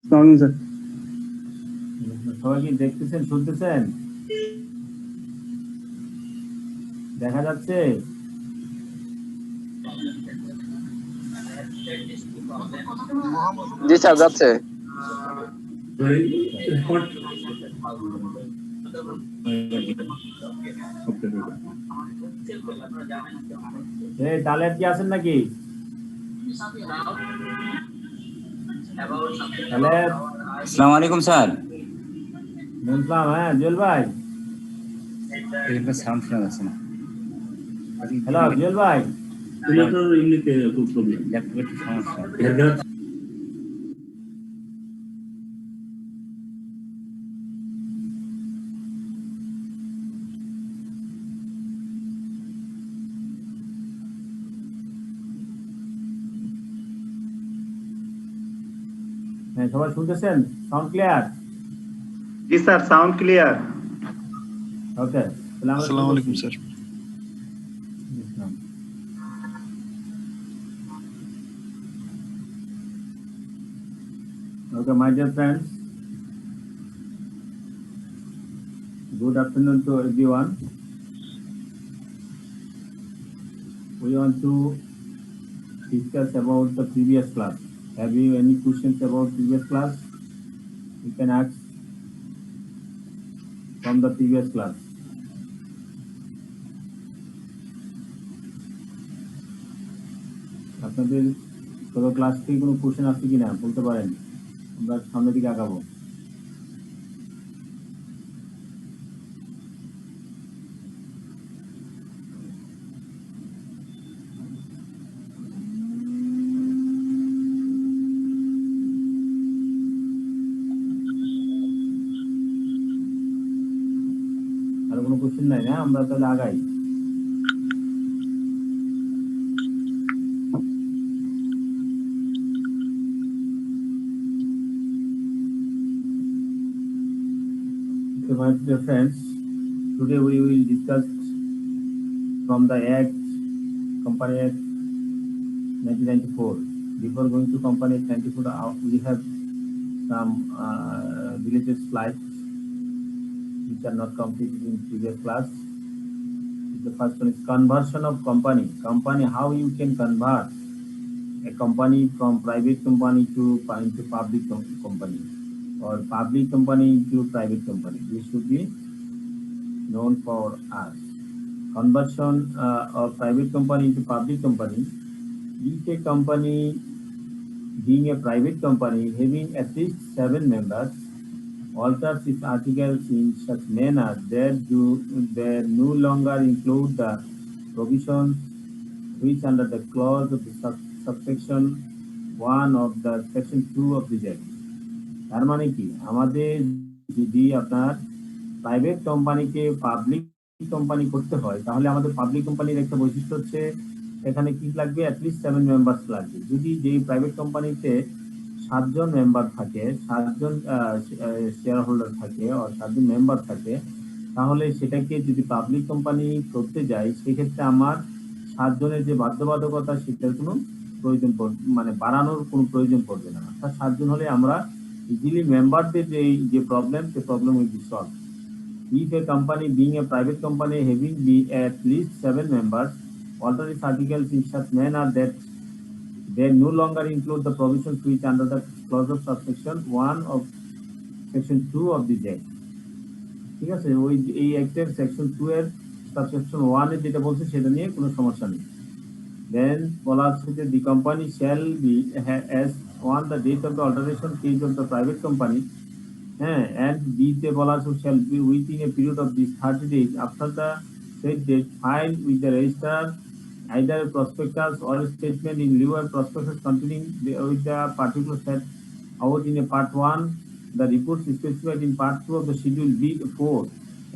Sir সবাই কি দেখতেছেন, শুনতেছেন? দেখা যাচ্ছে? জি স্যার, যাচ্ছে। তালের কি আছেন নাকি? তালের আসসালামু আলাইকুম স্যার। বুঝলাম। হ্যাঁ জুয়েল ভাই, এখানকার সাউন্ড শোনা যাচ্ছে না। হ্যালো জুয়েল ভাই। এমনিতে খুব প্রবলেম। ল্যাপটপের একটু সমস্যা। হ্যাঁ সবাই শুনতেছেন? Sound clear? জি স্যার, সাউন্ড ক্লিয়ার। ওকে, তাহলে আমরা শুরু আসসালামু করছি। আলাইকুম sir. Okay, my dear friends, good afternoon to everyone. We want to discuss about the previous class. Have you any questions about previous class? You can ask from the previous class. আপনাদের গত class থেকে কোনো question আছে কিনা বলতে পারেন, আমরা সামনের দিকে আগাবো। আর কোনো কোশ্চেন নাই না? আমরা তাহলে আগাই। So my dear friends, today we will discuss from the Act, Company Act 1994. Before going to Company Act 94, we have some related slides which are not completed in previous class. The first one is conversion of company. Company, how you can convert a company from private company to into public company, or public company into private company. This should be known for us. Conversion of private company into public company. If a company being a private company having at least 7 members alters its articles in such manner that they no longer include the provisions which under the clause of the subsection 1 of the section 2 of the Act. তার মানে কি, আমাদের যদি আপনার private কোম্পানিকে public company করতে হয়, তাহলে আমাদের পাবলিক কোম্পানির একটা বৈশিষ্ট্য হচ্ছে এখানে কি লাগবে, অ্যাটলিস্ট 7 মেম্বার্স লাগবে। যদি যেই প্রাইভেট কোম্পানিতে 7 জন মেম্বার থাকে, 7 জন শেয়ার হোল্ডার থাকে, আর 7 জন মেম্বার থাকে, তাহলে সেটাকে যদি পাবলিক কোম্পানি করতে যাই, সেক্ষেত্রে আমার 7 জনের যে বাধ্যবাধকতা সেটার কোনো প্রয়োজন মানে বাড়ানোর কোনো প্রয়োজন পড়বে না। অর্থাৎ 7 জন হলে আমরা ইজিলি মেম্বারদের যে problem, say problem will be solve. If a company being a private company having at least 7 members alter its articles in such manner that they no longer include the provisions which under the clause of subsection 1 of section 2 of the Act. ঠিক আছে, ওই এই অ্যাক্টের section 2 এর subsection 1 এ যেটা বলছে সেটা নিয়ে কোনো সমস্যা নেই। Then বলা আছে যে the company shall be as on the date of the alteration page of the private company, and B তে বলা আছে shall be within a period of these 30 days after the said date filed with the registrar either a prospectus or a statement in lieu and prospectus containing with the particular set out in a part 1, the reports specified in part 2 of the schedule B4,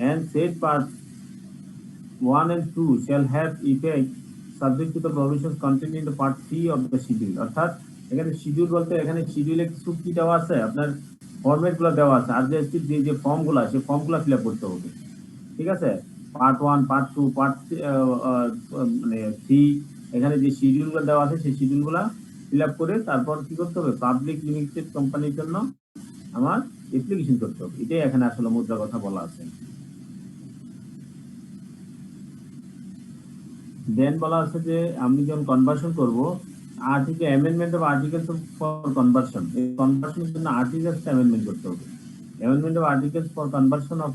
and said part 1 and 2 shall have effect subject to the provisions contained in the part 3 of the schedule. অর্থাৎ এখানে schedule বলতে এখানে শিডিউলে কিছু কি দেওয়া আছে, আপনার format গুলো দেওয়া আছে, আর যে ফর্ম গুলা, সেই ফর্ম গুলা ফিল আপ করতে হবে। ঠিক আছে, পার্ট 1, পার্ট 2, পার্ট মানে 3, এখানে যে শিডিউল গুলো দেওয়া আছে সেই শিডিউল গুলা ফিল আপ করে তারপর কি করতে হবে, পাবলিক লিমিটেড কোম্পানির জন্য আমার অ্যাপ্লিকেশন করতে হবে। এটাই এখানে আসলে মুদ্রা কথা বলা আছে। দেন বলা আছে যে আমি যখন কনভার্সন করব, article amendment of articles for conversion, এই কনভার্সনের জন্য আর্টিকেলসটা অ্যামেন্ডমেন্ট করতে হবে। Amendment of articles for conversion of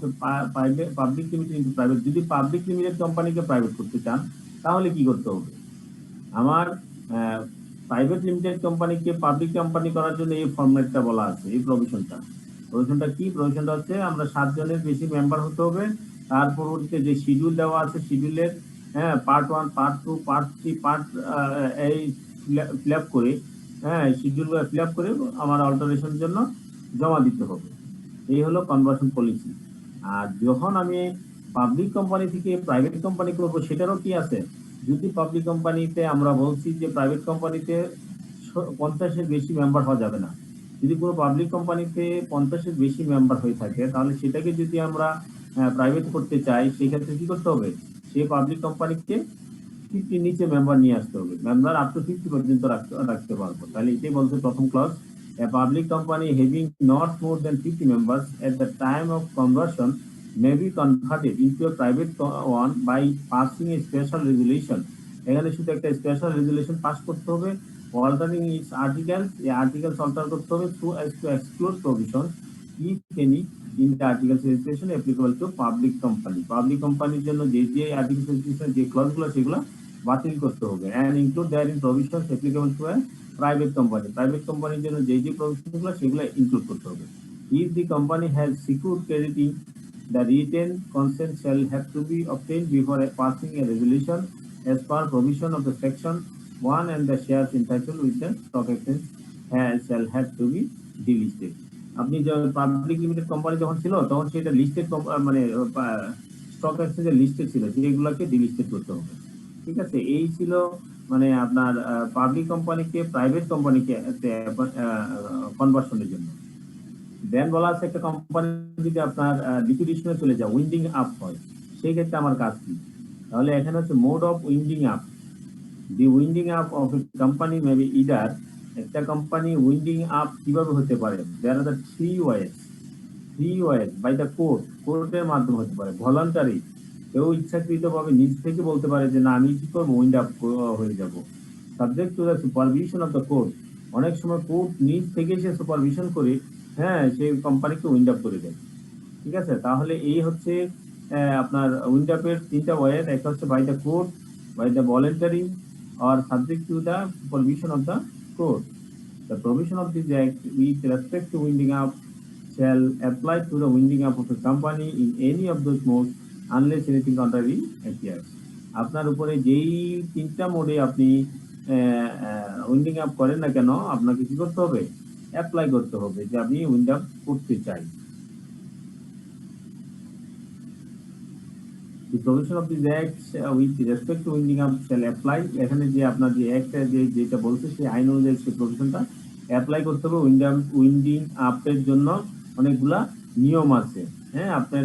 public limited into private, যদি পাবলিক লিমিটেড কোম্পানিকে প্রাইভেট করতে চান তাহলে কি করতে হবে, আমার প্রাইভেট লিমিটেড কোম্পানিকে পাবলিক কোম্পানি করার জন্য এই ফরম্যাটটা বলা আছে, এই প্রভিশনটা কি, প্রভিশনটা হচ্ছে আমরা 7 জনের বেশি মেম্বার হতে হবে। তার পরবর্তীতে যে শিডিউল দেওয়া আছে, শিডিউলের পার্ট 1, পার্ট 2, পার্ট 3, পার্ট এই ফিল আপ করে, শিডিউলগুলো ফিল আপ করে আমার অল্টারেশনের জন্য জমা দিতে হবে। এই হলো কনভার্সন পলিসি। আর যখন আমি পাবলিক কোম্পানি থেকে প্রাইভেট কোম্পানি করবো, সেটারও কি আছে, যদি পাবলিক কোম্পানিতে আমরা বলছি যে প্রাইভেট কোম্পানিতে 50-এর বেশি মেম্বার হওয়া যাবে না, যদি কোনো পাবলিক কোম্পানিতে 50-এর বেশি মেম্বার হয়ে থাকে তাহলে সেটাকে যদি আমরা প্রাইভেট করতে চাই, সেক্ষেত্রে কি করতে হবে, সেই পাবলিক কোম্পানিকে 50 নিচে মেম্বার নিয়ে আসতে হবে, মেম্বার আপ টু 50 পর্যন্ত রাখতে পারবো। তাহলে এটাই বলছে প্রথম clause, a public company having not more than 50 members at the time of conversion may be converted into a private one by passing a special resolution। এখানে শুধু একটা স্পেশাল রেজুলেশন পাস করতে হবে, altering its articles, এই articles alter করতে হবে so as to exclude provisions if any in the articles registration applicable to public company। Public কোম্পানির জন্য যে আর্টিকেলস রেজিস্ট্রেশন যে ক্লজগুলো সেগুলো বাতিল করতে হবে, and include therein provisions applicable to a private company, private কোম্পানির জন্য যে প্রভিশনগুলো সেগুলো ইনক্লুড করতে হবে। If the company has secure ক্রেডিটিং, the written consent shall have to be obtained before passing a resolution as per provision of the section 1, and the shares entitled with the stock exchange shall have to be delisted। আপনি যখন public limited company যখন ছিল তখন সেটা listed মানে stock এক্সচেঞ্জে listed ছিল, যেগুলোকে ডিলিস্টেড করতে হবে। ঠিক আছে, এই ছিল মানে আপনার পাবলিক কোম্পানিকে প্রাইভেট কোম্পানিকে কনভার্সনের জন্য। দেন বলা আছে একটা কোম্পানি যদি আপনার লিকুইডেশনে চলে যায়, উইন্ডিং আপ হয়, সেই ক্ষেত্রে আমার কাজ কি, তাহলে এখানে হচ্ছে mode of winding up. The winding up of a company may be either, একটা কোম্পানি উইন্ডিং আপ কিভাবে হতে পারে, there are the three ways by the কোর্টের মাধ্যমে হতে পারে, ভলান্টারি, কেউ ইচ্ছাকৃতভাবে নিজ থেকে বলতে পারে যে না আমি কি করবো, উইন্ড আপ হয়ে যাব, subject to the supervision of the court, অনেক সময় কোর্ট নিজ থেকে সে সুপারভিশন করে সেই কোম্পানিকে উইন্ড আপ করে দেয়। ঠিক আছে, তাহলে এই হচ্ছে আপনার উইন্ড আপের 3টা ওয়ে, একটা হচ্ছে by the court, by the voluntary, or subject to the supervision of the court। The provision of this act with respect to winding up shall apply to the winding up of a company in any of those modes unless anything contrary appears। আপনার উপরে যেই 3টা মোডে আপনি winding up করেন না কেন, আপনাকে কি করতে হবে, অ্যাপ্লাই করতে হবে যে আপনি উইন্ড আপ করতে চাই। The provision of this act with respect to winding up shall apply। এখানে যে আপনার যে অ্যাক্টটা যেটা বলছে সেই আইন অনুযায়ী সেই প্রভিশনটা অ্যাপ্লাই করতে হবে। উইন্ডিং আপের জন্য অনেকগুলা নিয়ম আছে। আপনার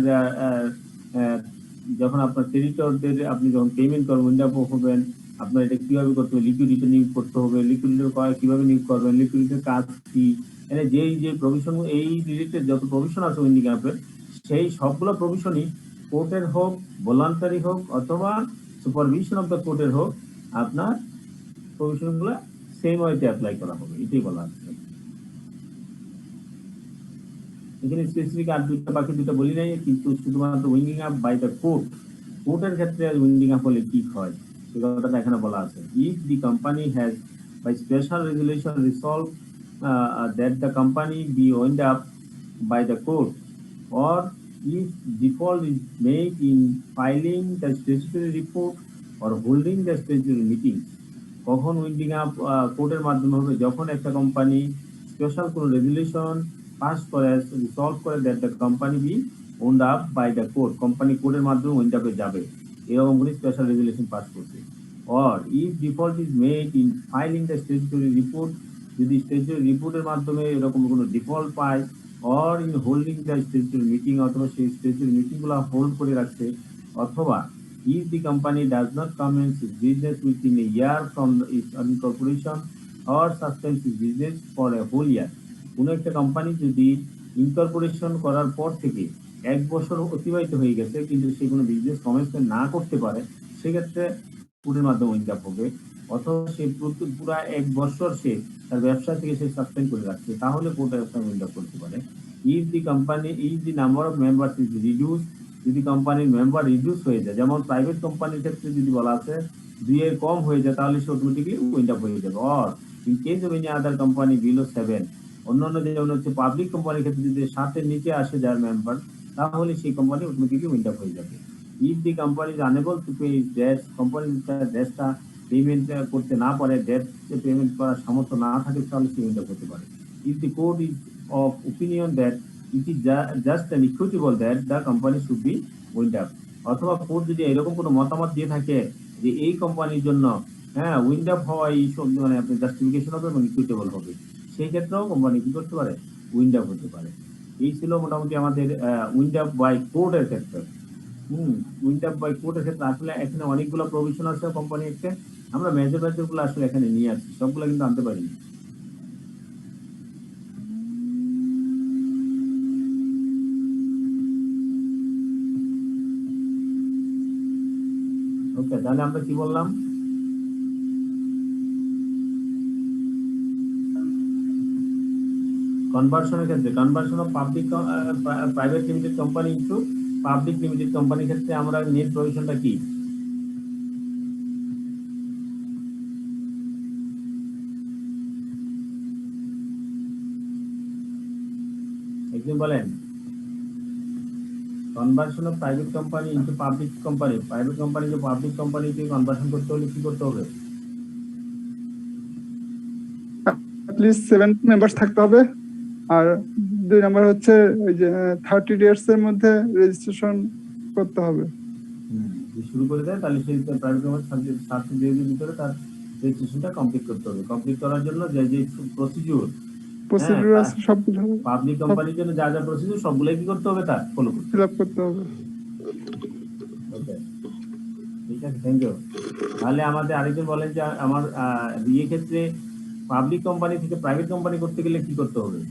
যখন আপনার ক্রেডিটরদের আপনি যখন পেমেন্ট করবেন, উইন্ড আপ হবেন, আপনার এটা কিভাবে করতে হবে, লিকুইডিটি নিয়োগ করতে হবে, লিকুইডিটি কিভাবে নিয়োগ করবেন, লিকুইডিটির কাজ কি, মানে যে প্রভিশন, এই রিলেটেড যত প্রভিশন আছে উইন্ডিং আপের, সেই সবগুলো প্রভিশনই কোর্টের হোক, ভলান্টারি হোক, অথবা সুপারভিশন অফ দ্য কোর্টের হোক, আপনার প্রভিশনগুলো সেম ওয়েতে অ্যাপ্লাই করা হবে, এটাই বলা আছে। এখানে স্পেসিফিক আর বাকি দুটো বলি নাই, কিন্তু শুধুমাত্র উইন্ডিং আপ বাই দ্য কোর্টের ক্ষেত্রে উইন্ডিং আপ হলে কি হয় সে কথাটা এখানে বলা আছে। If the company has by special resolution resolve that the company be wind up by the court, or if default is made in filing the statutory report or holding the statutory meeting। কখন winding up কোর্টের মাধ্যমে হবে, যখন একটা company special কোনো resolution pass করে, resolve করে that the company be wound up by the court, company কোর্টের মাধ্যমে উইন্ড আপে যাবে, এরকম কোনো স্পেশাল রেজুলেশন পাস করছে। or if default is made in filing the statutory report, যদি স্ট্যাচুটরি রিপোর্টের মাধ্যমে এরকম কোনো ডিফল্ট পায়, or in holding the statutory meeting, অথবা সেই স্ট্যাচুটরি মিটিংগুলো হোল্ড করে রাখছে, অথবা if the company does not commence its business within a year from its incorporation, or suspends its business for a whole year. কোনো একটা company যদি incorporation করার পর থেকে 1 বছর অতিবাহিত হয়ে গেছে কিন্তু সে কোনো বিজনেস কমেন্সমেন্ট না করতে পারে, সেক্ষেত্রে কোর্টের মাধ্যমে উইন্ড আপ হবে। অথবা সে পুরা 1 বছর সে তার ব্যবসা থেকে সে সাসপেন্ড করে রাখছে, তাহলে কোর্টের একটা উইন্ড আপ করতে পারে। If the number of members is reduce, যদি কোম্পানির মেম্বার রিডিউস হয়ে যায়, যেমন প্রাইভেট কোম্পানির ক্ষেত্রে যদি বলা আছে 2 এর কম হয়ে যায়, তাহলে সে অটোমেটিকলি উইন্ড আপ হয়ে যাবে। Or in case of any other company below 7, অন্যান্য যেমন হচ্ছে পাবলিক কোম্পানির ক্ষেত্রে যদি 7 এর নিচে আসে যার মেম্বার, তাহলে সেই কোম্পানি অটোমেটিকলি উইন্ড আপ হয়ে যাবে। If the company is unable to pay its debt, company তার ডেটটা পেমেন্ট করতে না পারে, ডেট পেমেন্ট করার সামর্থ্য না থাকে, তাহলে সে উইন্ড আপ হতে পারে। If the court is of opinion that it is just an equitable that the company should be wind up, অথবা কোর্ট যদি এরকম কোনো মতামত দিয়ে থাকে যে এই কোম্পানির জন্য উইন্ড আপ হওয়া এই সব মানে আপনার জাস্টিফিকেশন হবে এবং ইকুইটেবল হবে, সেই ক্ষেত্রেও কোম্পানি কি করতে পারে, উইন্ড আপ হতে পারে। এই ছিল মোটামুটি আমাদের উইন্ড আপ বাই কোর্টের ক্ষেত্রে। উইন্ড আপ বাই কোর্টের ক্ষেত্রে আসলে এখানে অনেকগুলো প্রভিশন আছে কোম্পানি একটা, আমরা মেজর গুলো আসলে এখানে নিয়ে আসছি, সবগুলো কিন্তু আনতে পারিনি। ওকে, তাহলে আমরা কি বললাম? কনভার্সনের ক্ষেত্রে conversion of public private limited company into public limited কোম্পানির ক্ষেত্রে আমরা নেট প্রভিশনটা কি? একজন বলেন। Conversion of private company into public company, private company to public কোম্পানিকে কনভার্সন করতে হলে কি করতে হবে? at least 7 মেম্বার্স থাকতে হবে। আর 2 নাম্বার হচ্ছে ওই যে 30 ডেজ এর মধ্যে রেজিস্ট্রেশন করতে হবে। শুরু করে দেয় তাহলে সেই প্রাইভেট কোম্পানি 30 ডেজের ভিতরে তার রেজিস্ট্রেশনটা কমপ্লিট করতে হবে। কমপ্লিট করার জন্য যে প্রসিডিউর আছে সবগুলো পাবলিক কোম্পানির জন্য যা যা প্রসিডিউর সবগুলাই কি করতে হবে, তার ফলো ফিল আপ করতে হবে। ওকে, ঠিক আছে, থ্যাংক ইউ। তাহলে আমাদের আরেকজন বলেন যে আমার বিয়ে ক্ষেত্রে পাবলিক কোম্পানি থেকে প্রাইভেট কোম্পানি করতে গেলে কি করতে হবে?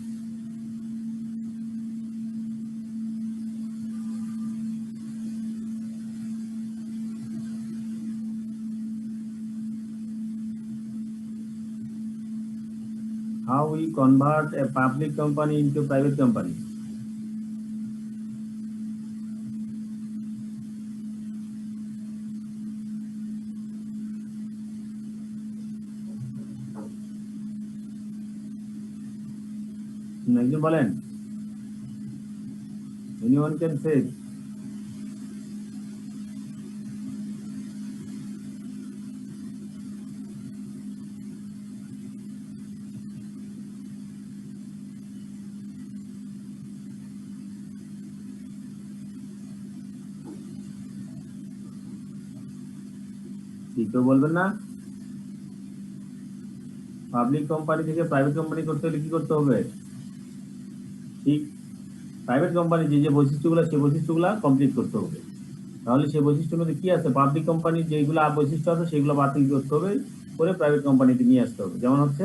How we convert a public company into private company? একজন বলেন। Anyone can say? কেউ বলবেন না? পাবলিক কোম্পানি থেকে প্রাইভেট কোম্পানি করতে হলে কি করতে হবে? ঠিক প্রাইভেট কোম্পানি যে যে বৈশিষ্ট্যগুলো, সেই বৈশিষ্ট্যগুলো কমপ্লিট করতে হবে। তাহলে সেই বৈশিষ্ট্যের মধ্যে কি আছে? পাবলিক কোম্পানির যেগুলো বৈশিষ্ট্য আছে সেগুলো বাতিল করতে হবে, করে প্রাইভেট কোম্পানিতে নিয়ে আসতে হবে। যেমন হচ্ছে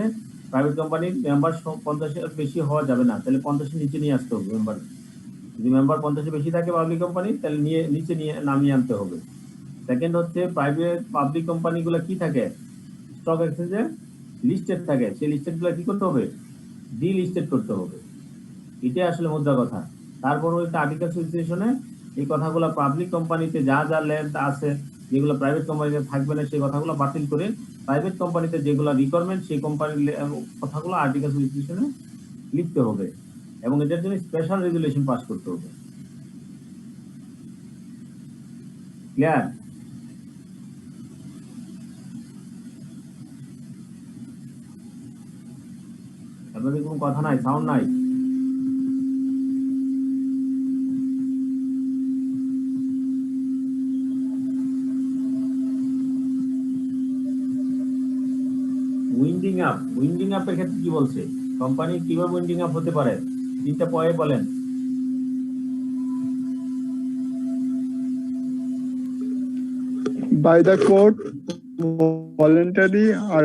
প্রাইভেট কোম্পানির মেম্বার 50-এর বেশি হওয়া যাবে না, তাহলে 50-এর নিচে নিয়ে আসতে হবে মেম্বার। যদি মেম্বার 50-এর বেশি থাকে পাবলিক কোম্পানি, তাহলে নিচে নামিয়ে আনতে হবে। সেকেন্ড হচ্ছে পাবলিক কোম্পানিগুলো কি থাকে, স্টক এক্সচেঞ্জে লিস্টেড থাকে, সেই লিস্টেডগুলো কি করতে হবে, ডিলিস্টেড করতে হবে। এটাই আসলে মুদ্রা কথা। তারপর একটা আর্টিকেল সিচুয়েশনে এই কথাগুলো পাবলিক কোম্পানিতে যা যা ল্যান্ড আছে যেগুলো প্রাইভেট কোম্পানিতে থাকবে না, সেই কথাগুলো বাতিল করে প্রাইভেট কোম্পানিতে যেগুলো রিকোয়ারমেন্ট সেই কোম্পানির কথাগুলো আর্টিকেল সিচুয়েশনে লিখতে হবে এবং এটার জন্য স্পেশাল রেজুলেশন পাস করতে হবে। ক্লিয়ার? আপনাদের কোনো কথা নাই, সাউন্ড নাই? উইন্ডিং আপের ক্ষেত্রে কি বলছে? কোম্পানি কিভাবে উইন্ডিং আপ হতে পারে? 3টা পয়েন্ট বলেন। By the court voluntary R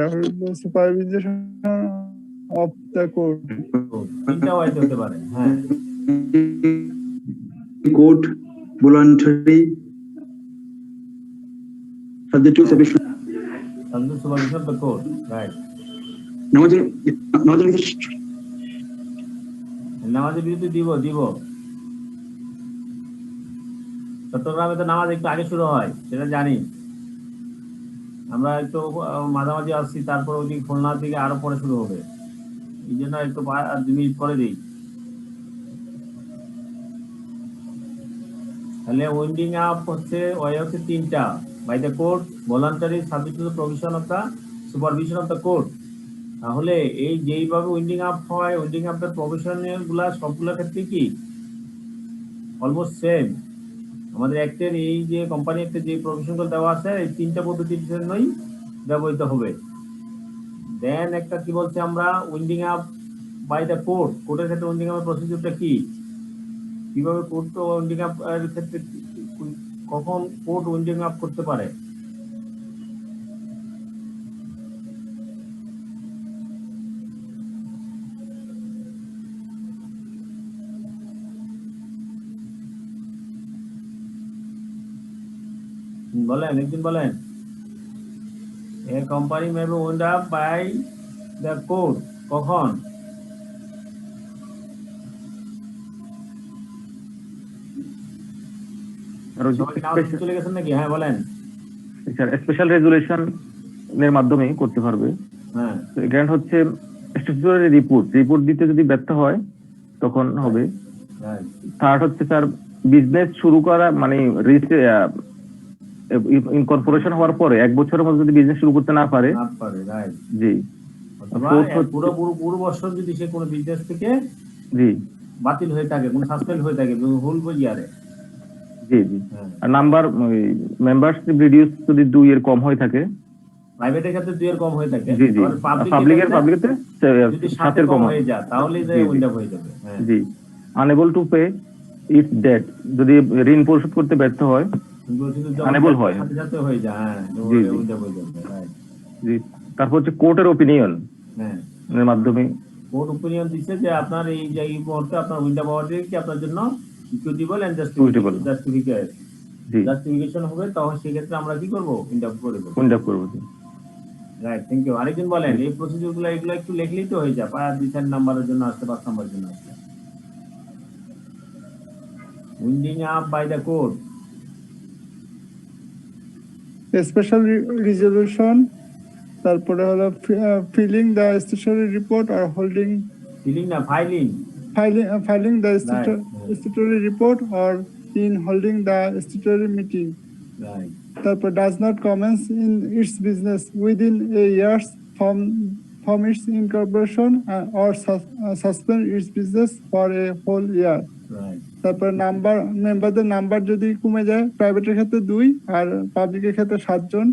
supervision of the court. তিনটা ওয়াইতে হতে পারে, হ্যাঁ। Court, voluntary, subject to supervision. Under the supervision of the court, right. নামাজের বিরতি দিব। চট্টগ্রামে তো নামাজ একটু আগে শুরু হয়, সেটা জানি। আমরা একটু মাঝামাঝি আসছি, তারপর ওই দিক খুলনার দিকে আরো পরে শুরু হবে, এই জন্য একটু 2 মিনিট করে দিই। তাহলে উইন্ডিং আপ হচ্ছে তিনটা: by the court, voluntary, subject to the provision of the supervision of the court. তাহলে এই যেইভাবে উইন্ডিং আপ হয়, উইন্ডিং আপের প্রভিশন গুলা সবগুলোর ক্ষেত্রে কি অলমোস্ট সেম। আমাদের অ্যাক্টের এই যে কোম্পানি একটা যে প্রভিশনগুলো দেওয়া আছে, এই তিনটা পদ্ধতির জন্যই ব্যবহৃত হবে। দেন একটা কি বলছে আমরা, winding up by the court. কোর্টের ক্ষেত্রে উইন্ডিং আপের প্রসিডিউরটা কি, কিভাবে কোর্ট উইন্ডিং আপ এর ক্ষেত্রে কখন কোর্ট উইন্ডিং আপ করতে পারে। বলেন, একদিন বলেন। A company may be wound up by the court, কখন? চলে গেছেন নাকি? হ্যাঁ বলেন। স্পেশাল রেজুলেশন এর মাধ্যমে করতে পারবে। হ্যাঁ, গ্র্যান্ট হচ্ছে স্ট্যাটিউটরি রিপোর্ট দিতে যদি ব্যর্থ হয় তখন হবে। থার্ড হচ্ছে স্যার বিজনেস শুরু করা, মানে ইনকর্পোরেশন হওয়ার পরে 1 বছরের মধ্যে যদি বিজনেস শুরু করতে না পারে, জি, পুরো বছর যদি সে কোনো বিজনেস থেকে জি বাতিল হয়ে থাকে, কোনো সাসপেন্ড হয়ে থাকে হোল ইয়ারে, জি জি। আর নাম্বার মেম্বারশিপ রিডিউস যদি 2 এর কম হয়ে থাকে, প্রাইভেটের ক্ষেত্রে 2 এর কম হয়ে থাকে, জি জি, পাবলিকের 7 এর কম হয়ে যায়, তাহলে যে উইন্ডাপ হয়ে যাবে। জি। Unable to pay its debt, যদি ঋণ পরিশোধ করতে ব্যর্থ হয়, আনএবল হয়, সাথে হয়ে যায়, হ্যাঁ উইন্ডাপ হয়ে যাবে, রাইট। জি। তারপর হচ্ছে কোর্টের ওপিনিয়ন, হ্যাঁ, এর মাধ্যমে কোর্ট ওপিনিয়ন দিচ্ছে যে আপনার এই যে এই মুহূর্তে আপনার উইন্ডাপ হওয়াটা কি আপনার জন্য ইকুইটেবল এন্ড জাস্টিফিকেশন হবে, তখন সেই ক্ষেত্রে আমরা কি করব? উইন্ডাপ করব। Right, thank you. আরেকজন বলেন, এই প্রসিডিউরগুলো এগুলো একটু লিখলেই তো হয়ে যায়, 2-4 নাম্বারের জন্য আসতে, 5 নাম্বারের জন্য আসতে। Winding up by the court, special resolution, তারপরে হলো filling the statutory report R holding, feeling না filing, filing the statutory report or in holding the statutory meeting. Right. তারপর does not commence in its business within a year from its incorporation or suspend its business for a whole year. Right. তারপর মেম্বারদের number যদি কমে যায়, প্রাইভেটের ক্ষেত্রে 2 আর পাবলিকের ক্ষেত্রে 7 জন।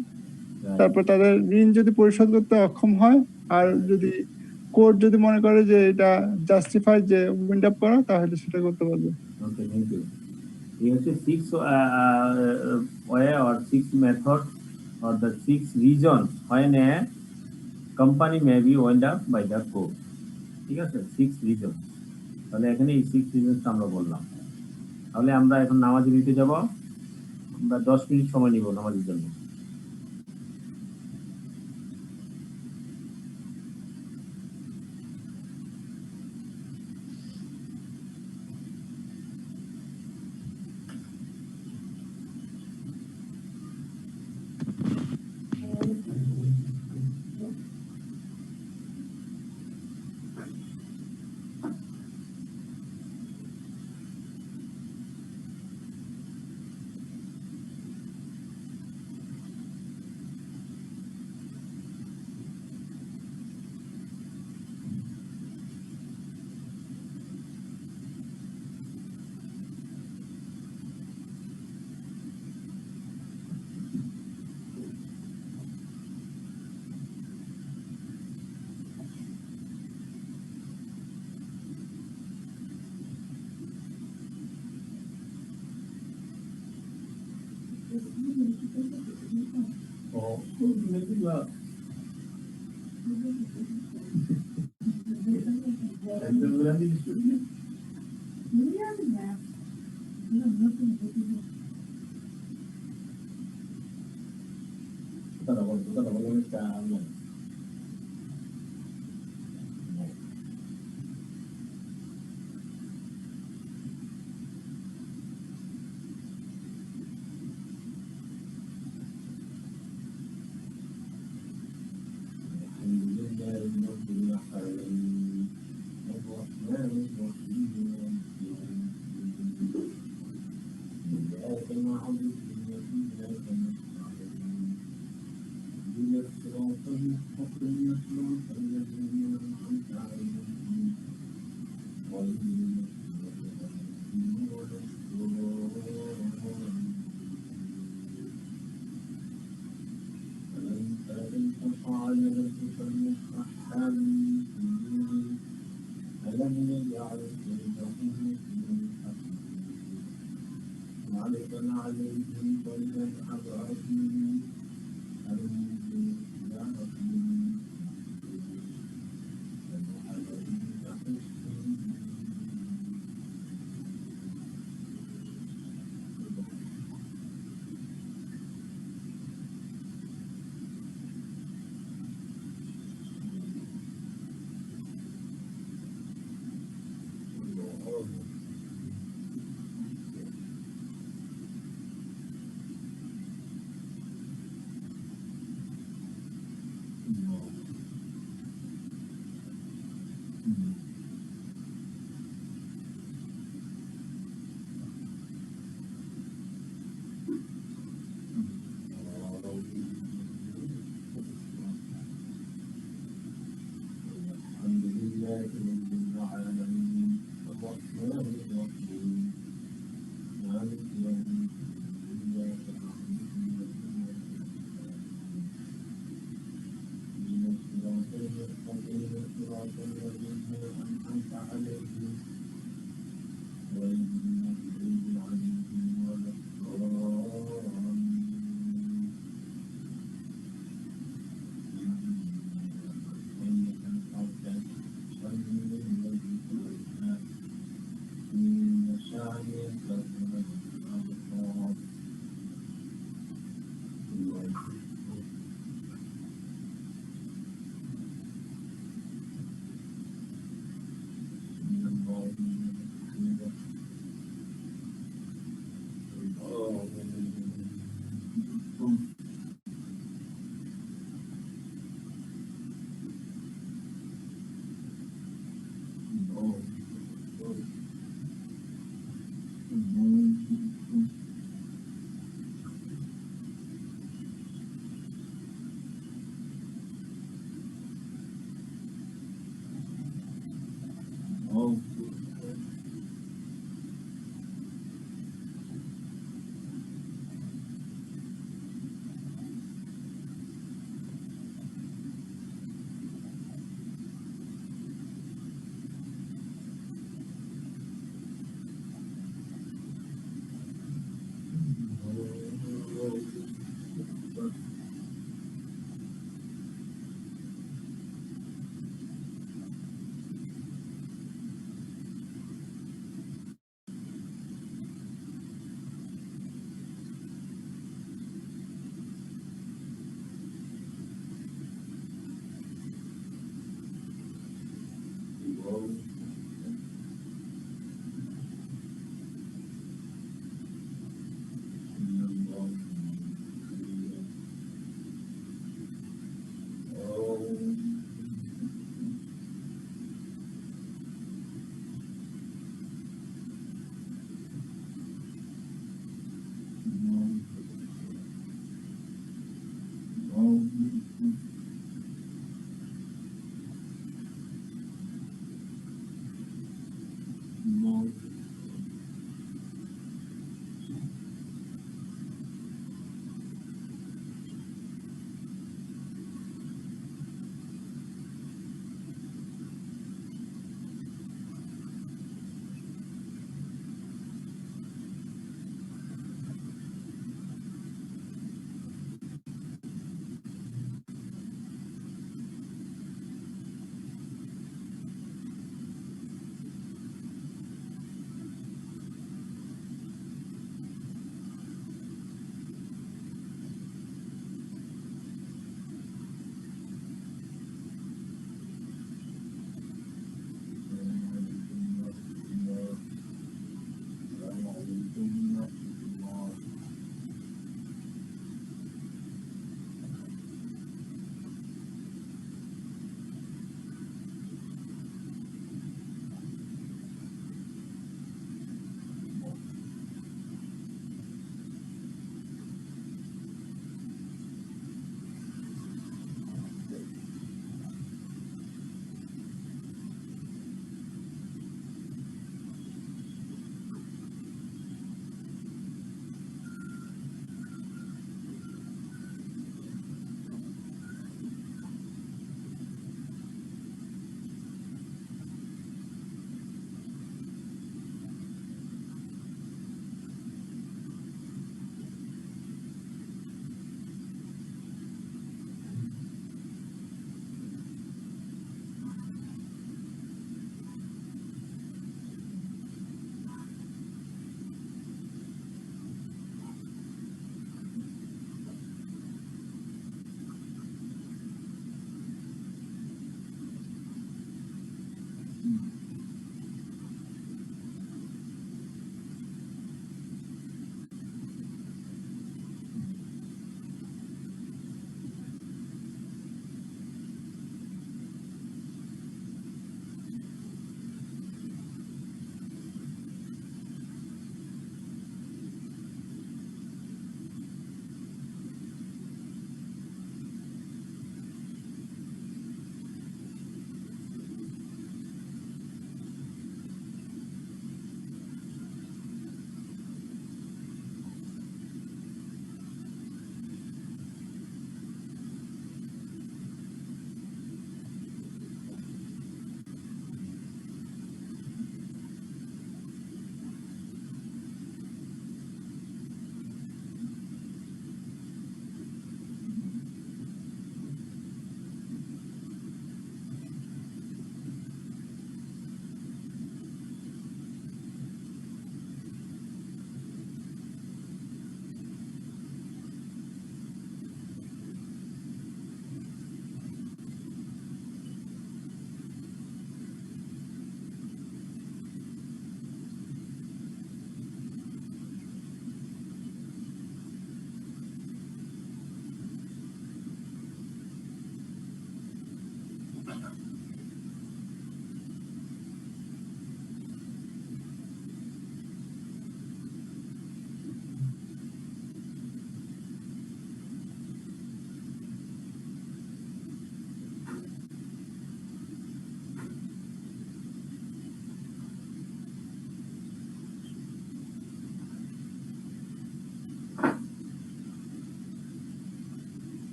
তারপর তাদের ঋণ যদি পরিশোধ করতে অক্ষম হয়, আর যদি কোর্ট যদি মনে করে যে এটা জাস্টিফাই যে উইন্ড আপ করা, তাহলে সেটা করতে পারবে। ওকে, থ্যাংক ইউ। এই হচ্ছে 6 way or 6 method or the 6 reasons when a company may be wound up by the court. ঠিক আছে, 6 reasons। তাহলে এখানে এই 6 reasons আমরা বললাম। তাহলে আমরা এখন নামাজে দিতে যাব, আমরা 10 মিনিট সময় নিব নামাজের জন্য।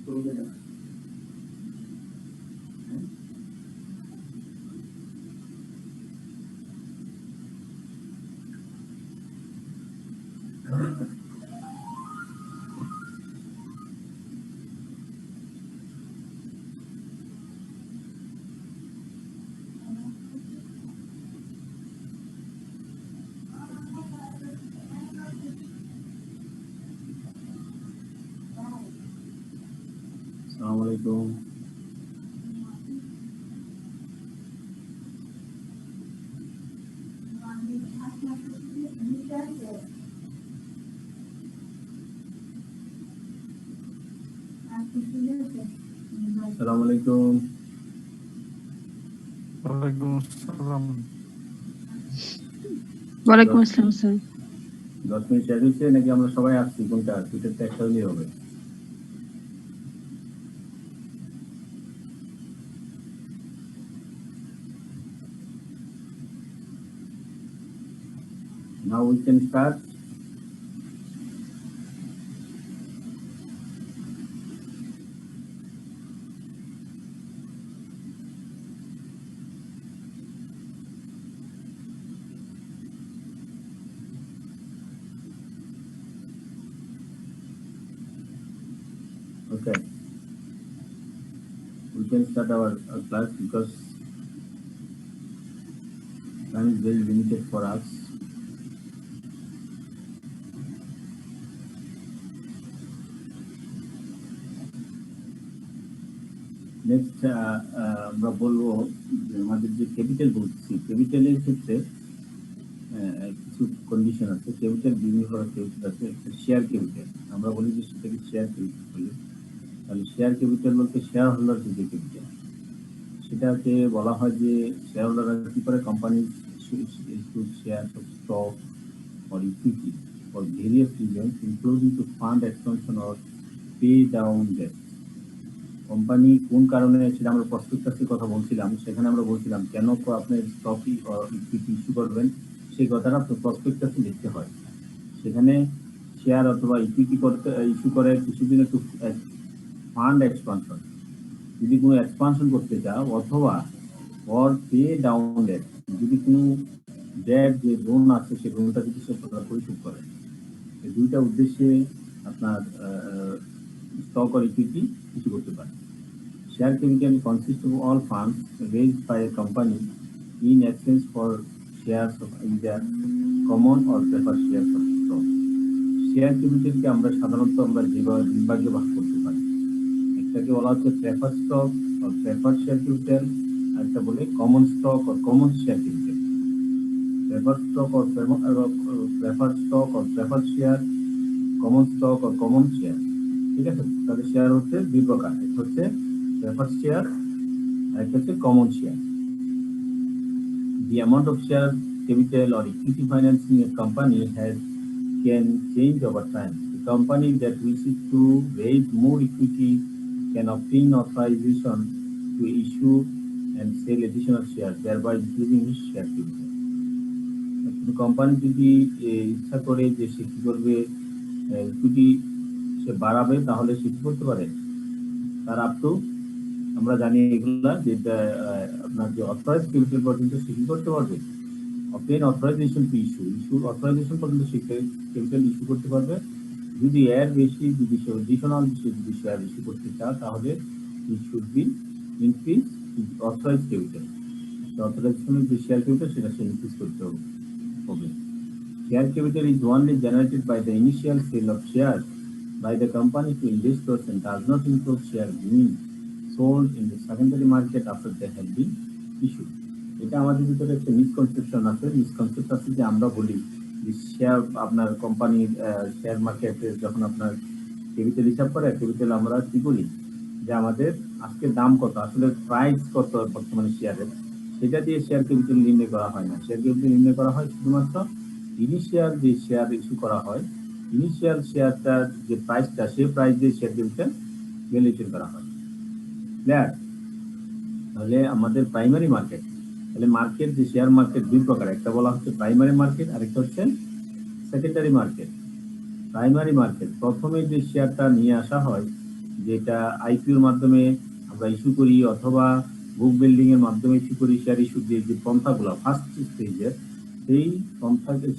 আসসালামু আলাইকুম। আসসালামু আলাইকুম। ওয়ালাইকুম আসসালাম। ওয়ালাইকুম আসসালাম স্যার। 10 মিনিট শেষ হয়েছে নাকি আমরা সবাই আসছি? কোনটা? দুটোতে একটা হলেই হবে। Now we can start. Okay. We can start our class because time is very limited for us. Next আমরা বলবো যে আমাদের যে ক্যাপিটাল বলছি, ক্যাপিটালের ক্ষেত্রে কিছু কন্ডিশন আছে। ক্যাপিটাল বিভিন্ন প্রকার ক্যাপিটাল আছে। শেয়ার ক্যাপিটাল আমরা বলি যে সেটাকে শেয়ার ক্যাপিটাল বলি। তাহলে শেয়ার ক্যাপিটাল বলতে শেয়ার হোল্ডার যে ক্যাপিটাল, সেটাকে বলা হয় যে শেয়ার হোল্ডাররা কি করে company share stock or equity for various reasons including to fund expansion or pay down debt. Company কোন কারণে, সেটা আমরা প্রসপেক্টাসের কথা বলছিলাম, সেখানে আমরা বলছিলাম কেন আপনি স্টক ইকুইটি ইস্যু করবেন, সেই কথাটা প্রসপেক্টাসে লিখতে হয়। সেখানে শেয়ার অথবা ইকুইটি করতে ইস্যু করে কিছুদিন একটু ফান্ড এক্সপানশন, যদি কোনো এক্সপানশন করতে চাও, অথবা অর পে ডাউন ডেট, যদি কোনো ডেট যে লোন আছে সেই লোনটা যদি সে পরিশোধ করে। এই দুইটা উদ্দেশ্যে আপনার স্টক or equity ইস্যু করতে পারে। Share capital consists of all funds raised by a company in exchange for shares of either common or preferred shares of stock. Share ক্যাপিটালকে আমরা সাধারণত যেভাবে দুই ভাগে ভাগ করতে পারি। একটাকে বলা হচ্ছে prefer stock or preferred share capital, আর একটা বলে common stock or common share capital. Preferred stock or preferred stock or preferred share, common stock or common share. ঠিক আছে? তাহলে শেয়ার হচ্ছে দুই প্রকার, একটা হচ্ছে preferred share আর একটা হচ্ছে common share. The amount of share capital or equity financing a company has can change over time. The company that wishes to raise more equity can obtain authorization to issue and sell additional shares, thereby increasing its share capital. Company যদি ইচ্ছা করে যে সে কি করবে, equity সে বাড়াবে, তাহলে সে কি করতে পারে, তার আপ টু আমরা জানি এগুলা যে আপনার যে অথরাইজ ক্যাপিটাল পর্যন্ত সে কি করতে পারবে, obtain authorization to issue authorization পর্যন্ত সে ক্যাপিটাল ইস্যু করতে পারবে। যদি এর বেশি, যদি সে অ্যাডিশনাল যদি শেয়ার ইস্যু করতে চায়, তাহলে it should be increase authorize capital. অথরাইজেশনের যে শেয়ার ক্যাপিটাল সেটা সে ইনক্রিজ করতে হবে। Share capital is only generated by the initial sale of shares by the company to investors and does not include shares being sold in the secondary market after they have been issued. এটা আমাদের ভিতরে একটা misconception আছে যে আমরা বলি যে share আপনার কোম্পানির শেয়ার মার্কেটে যখন আপনার ক্যাপিটাল হিসাব করে, ক্যাপিটাল আমরা কি বলি যে আমাদের আজকে দাম কত, আসলে প্রাইস কত বর্তমানে শেয়ারের, সেটা দিয়ে শেয়ার ক্যাপিটাল নির্ণয় করা হয় না। শেয়ার ক্যাপিটাল নির্ণয় করা হয় শুধুমাত্র ইনিশিয়াল যে শেয়ার ইস্যু করা হয়, ইনিশিয়াল শেয়ারটার যে প্রাইসটা, সেই প্রাইস দিয়ে শেয়ার ক্যাপিটাল ভ্যালুয়েশন করা হয়। ক্লিয়ার? তাহলে আমাদের প্রাইমারি মার্কেট, তাহলে মার্কেট যে শেয়ার মার্কেট দুই প্রকার, একটা বলা হচ্ছে প্রাইমারি মার্কেট, আরেকটা হচ্ছে সেকেন্ডারি মার্কেট। প্রাইমারি মার্কেট প্রথমে যে শেয়ারটা নিয়ে আসা হয় যেটা আইপিওর মাধ্যমে আমরা ইস্যু করি অথবা বুক বিল্ডিং এর মাধ্যমে ইস্যু করি, শেয়ার ইস্যু যে পন্থাগুলো ফার্স্ট স্টেজের,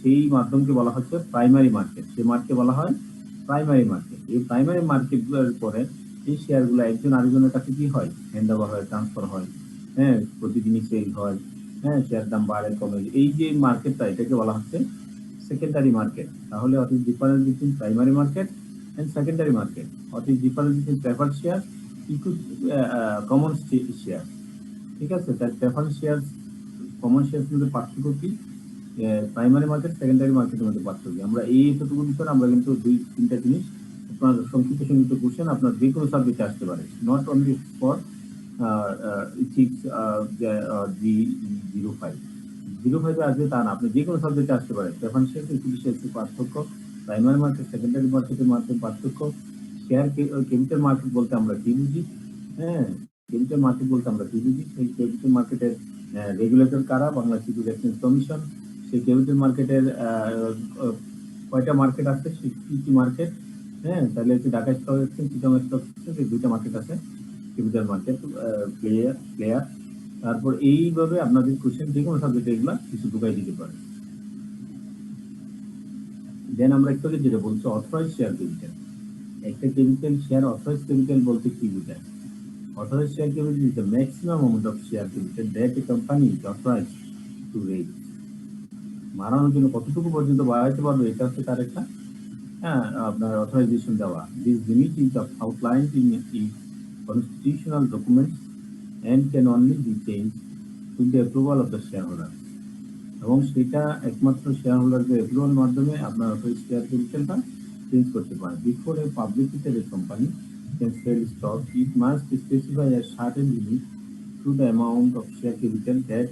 সেই মাধ্যমকে বলা হচ্ছে প্রাইমারি মার্কেট। সেই মার্কেটকে বলা হয় প্রাইমারি মার্কেট। এই প্রাইমারি মার্কেট পরে এই শেয়ারগুলো একজন আরেকজনের কাছে কি হয়, হ্যান্ড ওভার হয়, ট্রান্সফার হয়, হ্যাঁ, প্রতিদিনই সেল হয়, হ্যাঁ, শেয়ার দাম বাড়ে কমে। এই যে মার্কেটটা, এটাকে বলা হচ্ছে সেকেন্ডারি মার্কেট। তাহলে what is difference between primary market and secondary market? What is difference between preferred share, common share? ঠিক আছে, তার প্রেফারেন্স শেয়ার, কমন শেয়ার মধ্যে পার্থক্য কি, প্রাইমারি মার্কেট সেকেন্ডারি মার্কেটের মধ্যে পার্থক্য। আমরা এতটুকু বিষয়ে আমরা কিন্তু 2-3টা জিনিস, আপনার সংক্ষিপ্ত কোশ্চেন আপনার যে কোনো সাবজেক্টে আসতে পারে, not only for ethics G05 আসবে তা না, আপনি যে কোনো সাবজেক্টে আসতে পারে। প্রেফারেন্স শেয়ার ইকুইটি শেয়ার পার্থক্য, প্রাইমারি মার্কেট সেকেন্ডারি মার্কেটের মধ্যে পার্থক্য, শেয়ার ক্যাপিটাল মার্কেট বলতে আমরা কি বুঝি, হ্যাঁ, ক্যাপিটাল মার্কেট বলতে আমরা কি বুঝি, সেই ক্যাপিটাল মার্কেটের রেগুলেটর কারা, বাংলাদেশ সিকিউরিটি এক্সচেঞ্জ কমিশন। সেই ক্যাপিটাল মার্কেটের কয়টা মার্কেট আছে, কি কি মার্কেট, হ্যাঁ, তাহলে হচ্ছে Dhaka stock exchange, Chittagong stock exchange, এই দুইটা মার্কেট আছে ক্যাপিটাল মার্কেট প্লেয়ার। তারপর এইভাবে আপনাদের কোশ্চেন যে কোনো সাবজেক্টে এগুলা কিছু ঢুকাই দিতে পারে। দেন আমরা একটু আগে যেটা বলছি অথরাইজ শেয়ার ক্যাপিটাল। একটা ক্যাপিটাল শেয়ার অথরাইজ ক্যাপিটাল বলতে কি বোঝায়? Authorized share capital is the maximum amount of share capital that a company is authorized to raise. বাড়ানোর জন্য কতটুকু পর্যন্ত বাড়াইতে পারবে, এটা হচ্ছে তার একটা আপনার অথরাইজেশন দেওয়া। This limit is outlined in the constitutional documents and can only be changed with the approval of the shareholder. এবং সেটা একমাত্র শেয়ারহোল্ডারদের অ্যাপ্রুভাল মাধ্যমে আপনার অথরাইজড শেয়ার ক্যাপিটালটা চেঞ্জ করতে পারে। Before a publicly traded company can sell stock, it must specify a certain limit to the amount of share capital that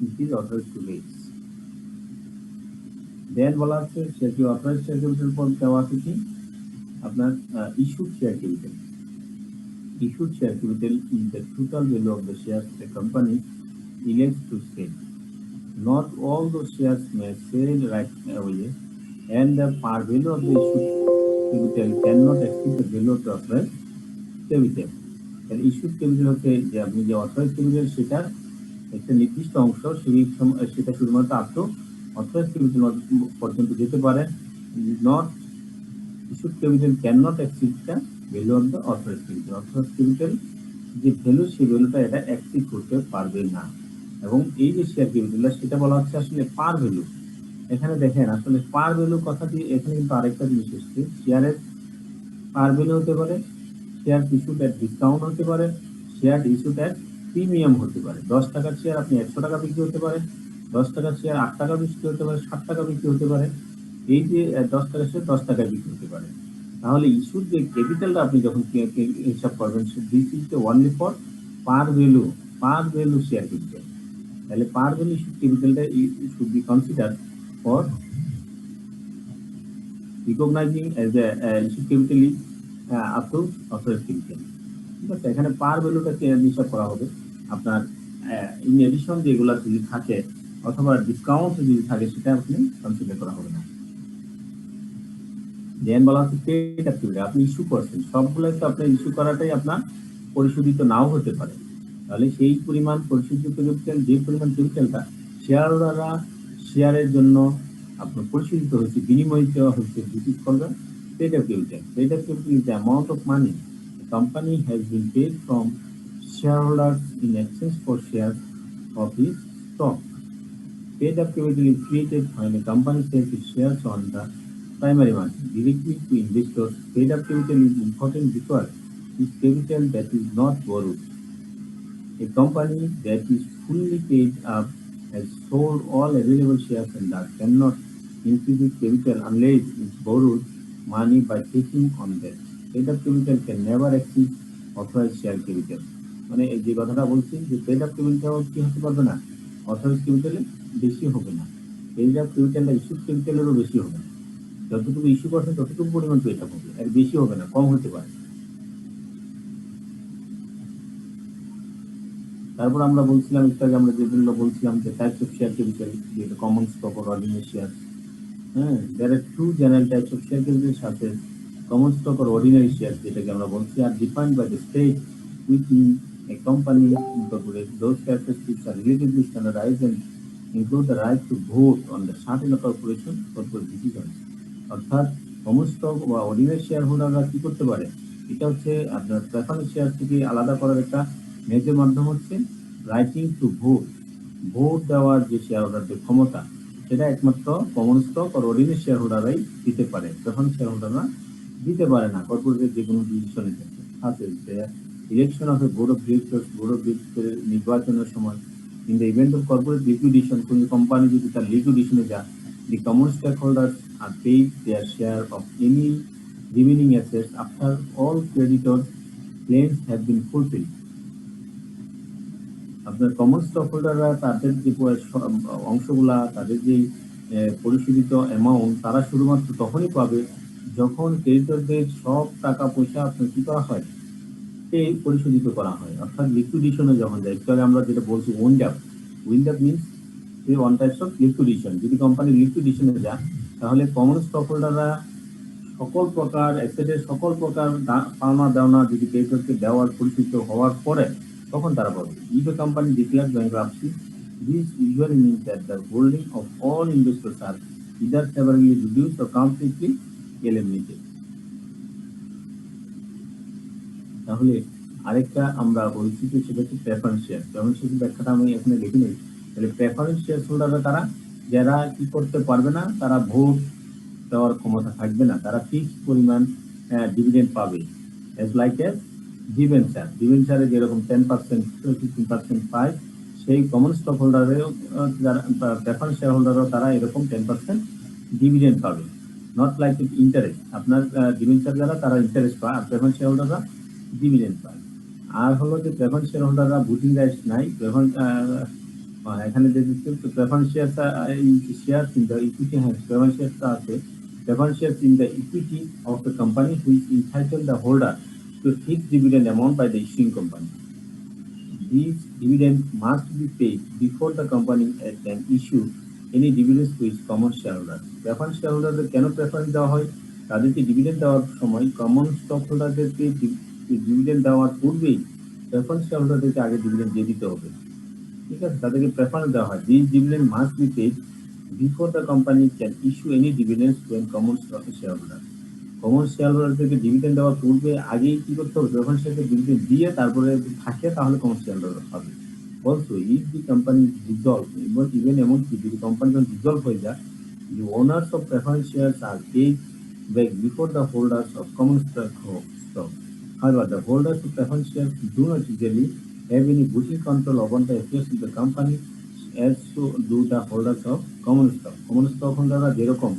it is authorized to raise. Then বলা হচ্ছে authorized share capital পর দেওয়া আছে কি আপনার issued share capital. Issued share capital is the total value of the shares the company elects to sell. Not all the shares may sell right away, and the par value of the issued capital cannot exceed the value of the authorized capital. তাহলে issued capital হচ্ছে যে আপনি যে authorised capital সেটার একটা নির্দিষ্ট অংশ, সেটা শুধুমাত্র আপ টু অথরাইজড ক্যাপিটাল পর্যন্ত যেতে পারে। Not issued capital can not exceed the value of the authorised capital. Authorised capital যে ভ্যালু, সেই ভ্যালুটা এটা এক্সিড করতে পারবে না। এবং এই যে শেয়ার ক্যাপিটাল সেটা বলা হচ্ছে আসলে পার ভ্যালু। এখানে দেখেন আসলে পার ভ্যালু কথাটি এখানে কিন্তু আরেকটা জিনিস এসছে, শেয়ারের পার ভ্যালু হতে পারে, শেয়ার ইস্যুড এট ডিসকাউন্ট হতে পারে, শেয়ার ইস্যুড এট প্রিমিয়াম হতে পারে। 10 টাকার শেয়ার আপনি 100 টাকা বিক্রি হতে পারে, 10 টাকার শেয়ার 8 টাকা বিক্রি হতে পারে, 7 টাকা বিক্রি হতে পারে। এই যে 10 টাকার শেয়ার 10 টাকায় বিক্রি হতে পারে। তাহলে ইস্যুড যে ক্যাপিটালটা আপনি যখন হিসাব করবেন, this is the only for par value share capital. তাহলে পার ভ্যালু ইস্যুড ক্যাপিটালটা should be consider for recognizing as a issued capital is up to authorized capital. ঠিক আছে, এখানে পার ভ্যালুটাকে হিসাব করা হবে আপনার ইন এডিশন যেগুলো যদি থাকে অথবা ডিসকাউন্ট যদি থাকে সেটা আপনি কনসিডার করা হবে না। দেন বলা হচ্ছে পেড আপ ক্যাপিটাল, আপনি ইস্যু করছেন, সবগুলোই তো আপনার ইস্যু করাটাই আপনার পরিশোধিত নাও হতে পারে। তাহলে সেই পরিমাণ পরিশোধিত ক্যাপিটাল, যে পরিমাণ ক্যাপিটালটা শেয়ারহোল্ডাররা শেয়ারের জন্য আপনার পরিশোধিত হয়েছে, বিনিময় দেওয়া হয়েছে, this is called paid up capital. Paid up capital is the amount of money the company has been paid from shareholders in exchange for shares of his stock. Paid up capital is created when a company sells its shares on the primary market directly to investors. Paid up capital is important because it's capital that is not borrowed. A company that is fully paid up has sold all available shares and that cannot increase its capital unless it borrows money by taking on debt. Paid up capital can never exceed authorized share capital. মানে এই যে কথাটা বলছি যে paid up capital কি হতে পারবে না, অথরাইজড ক্যাপিটালে বেশি হবে না। পেড আপ ক্যাপিটালটা ইস্যুড ক্যাপিটালেরও বেশি হবে না। যতটুকু ইস্যু করছে ততটুকু পরিমাণ পেড আপ হবে, আর বেশি হবে না, কম হতে পারে। তারপর আমরা বলছিলাম একটু আগে, আমরা যেগুলো বলছিলাম যে টাইপস অফ শেয়ার ক্যাপিটাল, যেটা common stock or ordinary shares. There are two general types of share capital such as common stock or ordinary shares যেটাকে আমরা বলছি are defined by the state within a company incorporated. Those characteristics are relatively standardized and include the right to vote on the certain corporation corporate decisions. অর্থাৎ common stock বা ordinary share হোল্ডাররা কি করতে পারে, এটা হচ্ছে আপনার প্রেফারেন্স শেয়ার থেকে আলাদা করার একটা মেজর মাধ্যম হচ্ছে রাইটিং টু ভোট। ভোট দেওয়ার যে শেয়ার হোল্ডারদের ক্ষমতা, সেটা একমাত্র কমন স্টক আর অর্ডিনারি শেয়ার হোল্ডাররাই দিতে পারে, প্রেফারেন্স শেয়ার হোল্ডাররা দিতে পারে না কর্পোরেটের যে কোনো ডিসিশনের ক্ষেত্রে। আছে election of A board of directors, board of ডিরেক্টরের নির্বাচনের সময়, in the event of corporate liquidation, কোনো কোম্পানি যদি তার লিকুইডেশনে যায়, the common stakeholders are paid their share of any remaining assets after all creditor claims have been fulfilled. আপনার common stock হোল্ডাররা তাদের যে অংশগুলা, তাদের যে পরিশোধিত অ্যামাউন্ট, তারা শুধুমাত্র তখনই পাবে যখন ক্রেডিটরদের সব টাকা পয়সা আপনার কি করা হয়, এই পরিশোধিত করা হয়। অর্থাৎ লিকুইডেশনে যখন যায়, একটু আগে আমরা যেটা বলছি wind up means one types of liquidation. যদি কোম্পানি লিকুইডেশনে যায়, তাহলে কমন স্টক হোল্ডাররা সকল প্রকার অ্যাসেটের সকল প্রকার পাওনা দেওনা যদি ক্রেডিটরকে দেওয়ার পরিচিত হওয়ার পরে তখন তারা পাবে। If a company declares bankruptcy, this usually means that the holding of all investors are either severely reduced or completely eliminated. তাহলে আরেকটা আমরা বলছি যে সেটা হচ্ছে প্রেফারেন্স শেয়ার। প্রেফারেন্স শেয়ার ব্যাখ্যাটা আমি এখানে লিখে নেই। তাহলে প্রেফারেন্স শেয়ার হোল্ডাররা তারা যারা কি করতে পারবে না, তারা ভোট দেওয়ার ক্ষমতা থাকবে না, তারা ফিক্সড পরিমাণ ডিভিডেন্ড পাবে। এজ লাইক এ ডিভেঞ্চারে যেরকম 10% 15% পায়, সেই কমন স্টক হোল্ডারেও যারা প্রেফারেন্স শেয়ার হোল্ডারও তারা এরকম 10% ডিভিডেন্ড পাবে। নট লাইক ইন্টারেস্ট, আপনার ডিভেঞ্চার যারা তারা ইন্টারেস্ট পায়, আর প্রেফারেন্স শেয়ার হোল্ডাররা ডিভিডেন্ড পায়। আর হলো যে প্রেফারেন্স শেয়ার হোল্ডাররা ভোটিং রাইটস নাই। এখানে যে preference share in the equity, হ্যাঁ প্রেফারেন্স শেয়ারটা আছে। Preference share in the equity of the company which entitle the holder to fixed dividend amount by the issuing company. These dividends must be paid before the company can issue any dividends to its common shareholders. Preference shareholderদের কেন preference দেওয়া হয়? তাদেরকে dividend দেওয়ার সময় common stock হোল্ডারদেরকে dividend দেওয়ার পূর্বেই preference শেয়ারহোল্ডারদেরকে আগে dividend দিয়ে দিতে হবে। ঠিক আছে, তাদেরকে প্রেফারেন্স দেওয়া হয়। These dividend must be paid before the company can issue any dividends to a common stock shareholder. Common share হোল্ডারদেরকে ডিভিডেন্ড দেওয়ার পূর্বে আগেই কি করতে হবে, প্রেফারেন্স শেয়ারকে ডিভিডেন্ড দিয়ে তারপরে থাকে, তাহলে কমন শেয়ার হোল্ডার পাবে। Also if the company dissolve, even এমনকি যদি কোম্পানি যখন ডিজলভ হয়ে যায়, the owners of preference shares are paid back before the holders of common stock. However, the holders of preference shares do not usually have any voting control over the affairs of the company as so do the holders of common stock. Common stock হোল্ডাররা যেরকম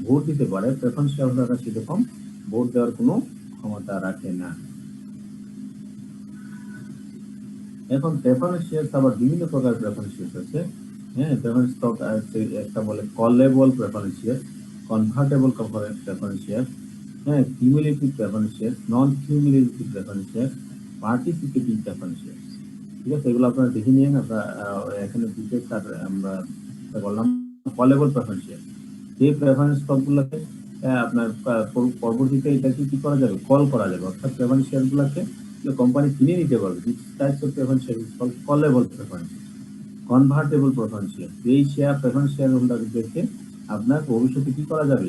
vote দিতে পারে, preference share হোল্ডাররা সেরকম vote দেওয়ার কোনো ক্ষমতা রাখে না। এখন প্রেফারেন্স শেয়ার আবার বিভিন্ন প্রকার প্রেফারেন্স শেয়ার আছে। হ্যাঁ, প্রেফারেন্স স্টক আছে, একটা বলে callable preference share, convertible preference share, হ্যাঁ, cumulative preference share, non cumulative preference share, participating preference share. ঠিক আছে, এগুলো আপনারা দেখে নিন। আপনারা এখানে ডিটেলস আর আমরা বললাম কলেবল প্রেফারেন্স শেয়ার। এই প্রেফারেন্স স্টকগুলোকে আপনার পরবর্তীতে এটাকে কি করা যাবে, কল করা যাবে, অর্থাৎ প্রেফারেন্স শেয়ারগুলোকে কোম্পানি কিনে নিতে পারবে। Types of preference share callable preference, convertible preference share. এই শেয়ার প্রেফারেন্স শেয়ার হোল্ডারদেরকে আপনার ভবিষ্যতে কি করা যাবে,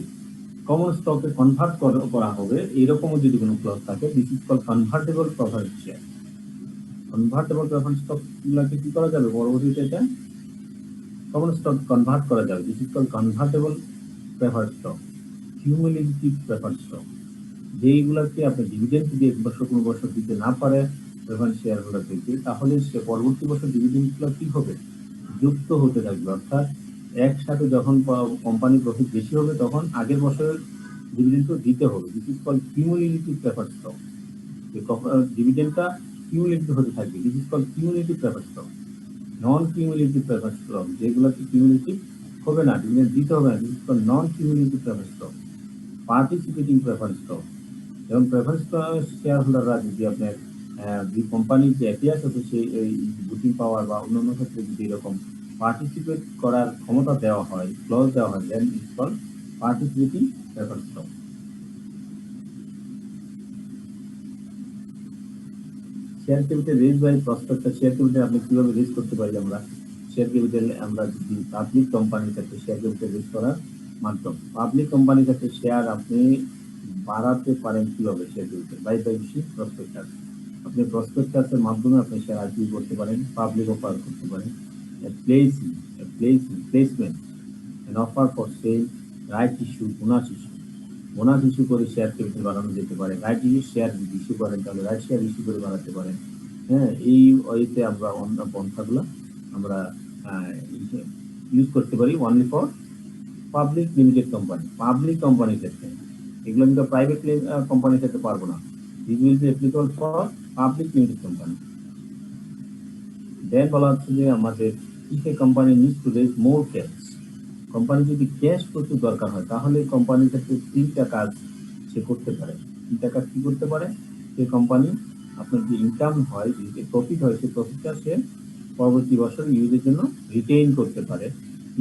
কমন স্টকে কনভার্ট করা হবে, এরকমও যদি কোনো ক্লজ থাকে, this is call convertible preference share. Convertible preference স্টকগুলোকে কি করা যাবে, পরবর্তীতে এটা কমন স্টক কনভার্ট করা যাবে। This is call convertible preference stock. Cumulative preference stock, যেইগুলোকে আপনি ডিভিডেন্ড যদি এক বছর কোনো বছর দিতে না পারে প্রেফারেন্স শেয়ার হোল্ডারদেরকে, তাহলে সে পরবর্তী বছর ডিভিডেন্ডগুলো কি হবে, যুক্ত হতে থাকবে। অর্থাৎ একসাথে যখন কোম্পানি প্রফিট বেশি হবে, তখন আগের বছরের ডিভিডেন্ডও দিতে হবে। This is call cumulative preference stock. ডিভিডেন্ডটা কিউমুলেটিভ হতে থাকবে। This is call cumulative preference stock. Non cumulative preference stock, যেগুলোকে কিউমুলেটিভ হবে না, ডিভিডেন্ড দিতে হবে না, this is call non cumulative preference stock. Participating preference stock, এবং প্রেফারেন্স শেয়ার হোল্ডাররা যদি আপনার যে কোম্পানির যে অ্যাফেয়ার্স আছে সেই ভোটিং পাওয়ার বা অন্যান্য ক্ষেত্রে যদি এরকম পার্টিসিপেট করার ক্ষমতা দেওয়া হয়, ক্লজ দেওয়া হয়, then it's call participating preference stock. Share capital raise by prospectus, share capital আপনি কিভাবে রেজ করতে পারি আমরা? শেয়ার ক্যাপিটাল আমরা যদি পাবলিক কোম্পানির ক্ষেত্রে শেয়ার ক্যাপিটাল রেজ করার মাধ্যম, পাবলিক কোম্পানির ক্ষেত্রে শেয়ার আপনি বাড়াতে পারেন কিভাবে? Share capital bye bye issue prospectus, আপনি প্রসপেক্টাসের মাধ্যমে আপনি শেয়ার আইপিও করতে পারেন, পাবলিক অফার করতে পারেন, placement an offer for sale, right issue, bonus issue করে শেয়ার ক্যাপিটাল বাড়ানো যেতে পারে। রাইট ইস্যু শেয়ার যদি ইস্যু করেন তাহলে রাইট শেয়ার ইস্যু করে বাড়াতে পারেন। হ্যাঁ, এই ওয়েতে আমরা অন্য পন্থাগুলো আমরা ইউজ করতে পারি only for public limited company, public কোম্পানির ক্ষেত্রে। এগুলো কিন্তু প্রাইভেট কোম্পানির ক্ষেত্রে পারবো না। This will be applicable for public limited company. Then বলা হচ্ছে যে আমাদের if a company needs to raise more cash, company যদি ক্যাশ প্রচুর দরকার হয় তাহলে কোম্পানির ক্ষেত্রে তিনটা কাজ সে করতে পারে। তিনটা কাজ কি করতে পারে? সে কোম্পানি আপনার যে ইনকাম হয়, যে প্রফিট হয়, সেই প্রফিটটা সে পরবর্তী বছর ইউজের জন্য রিটেইন করতে পারে,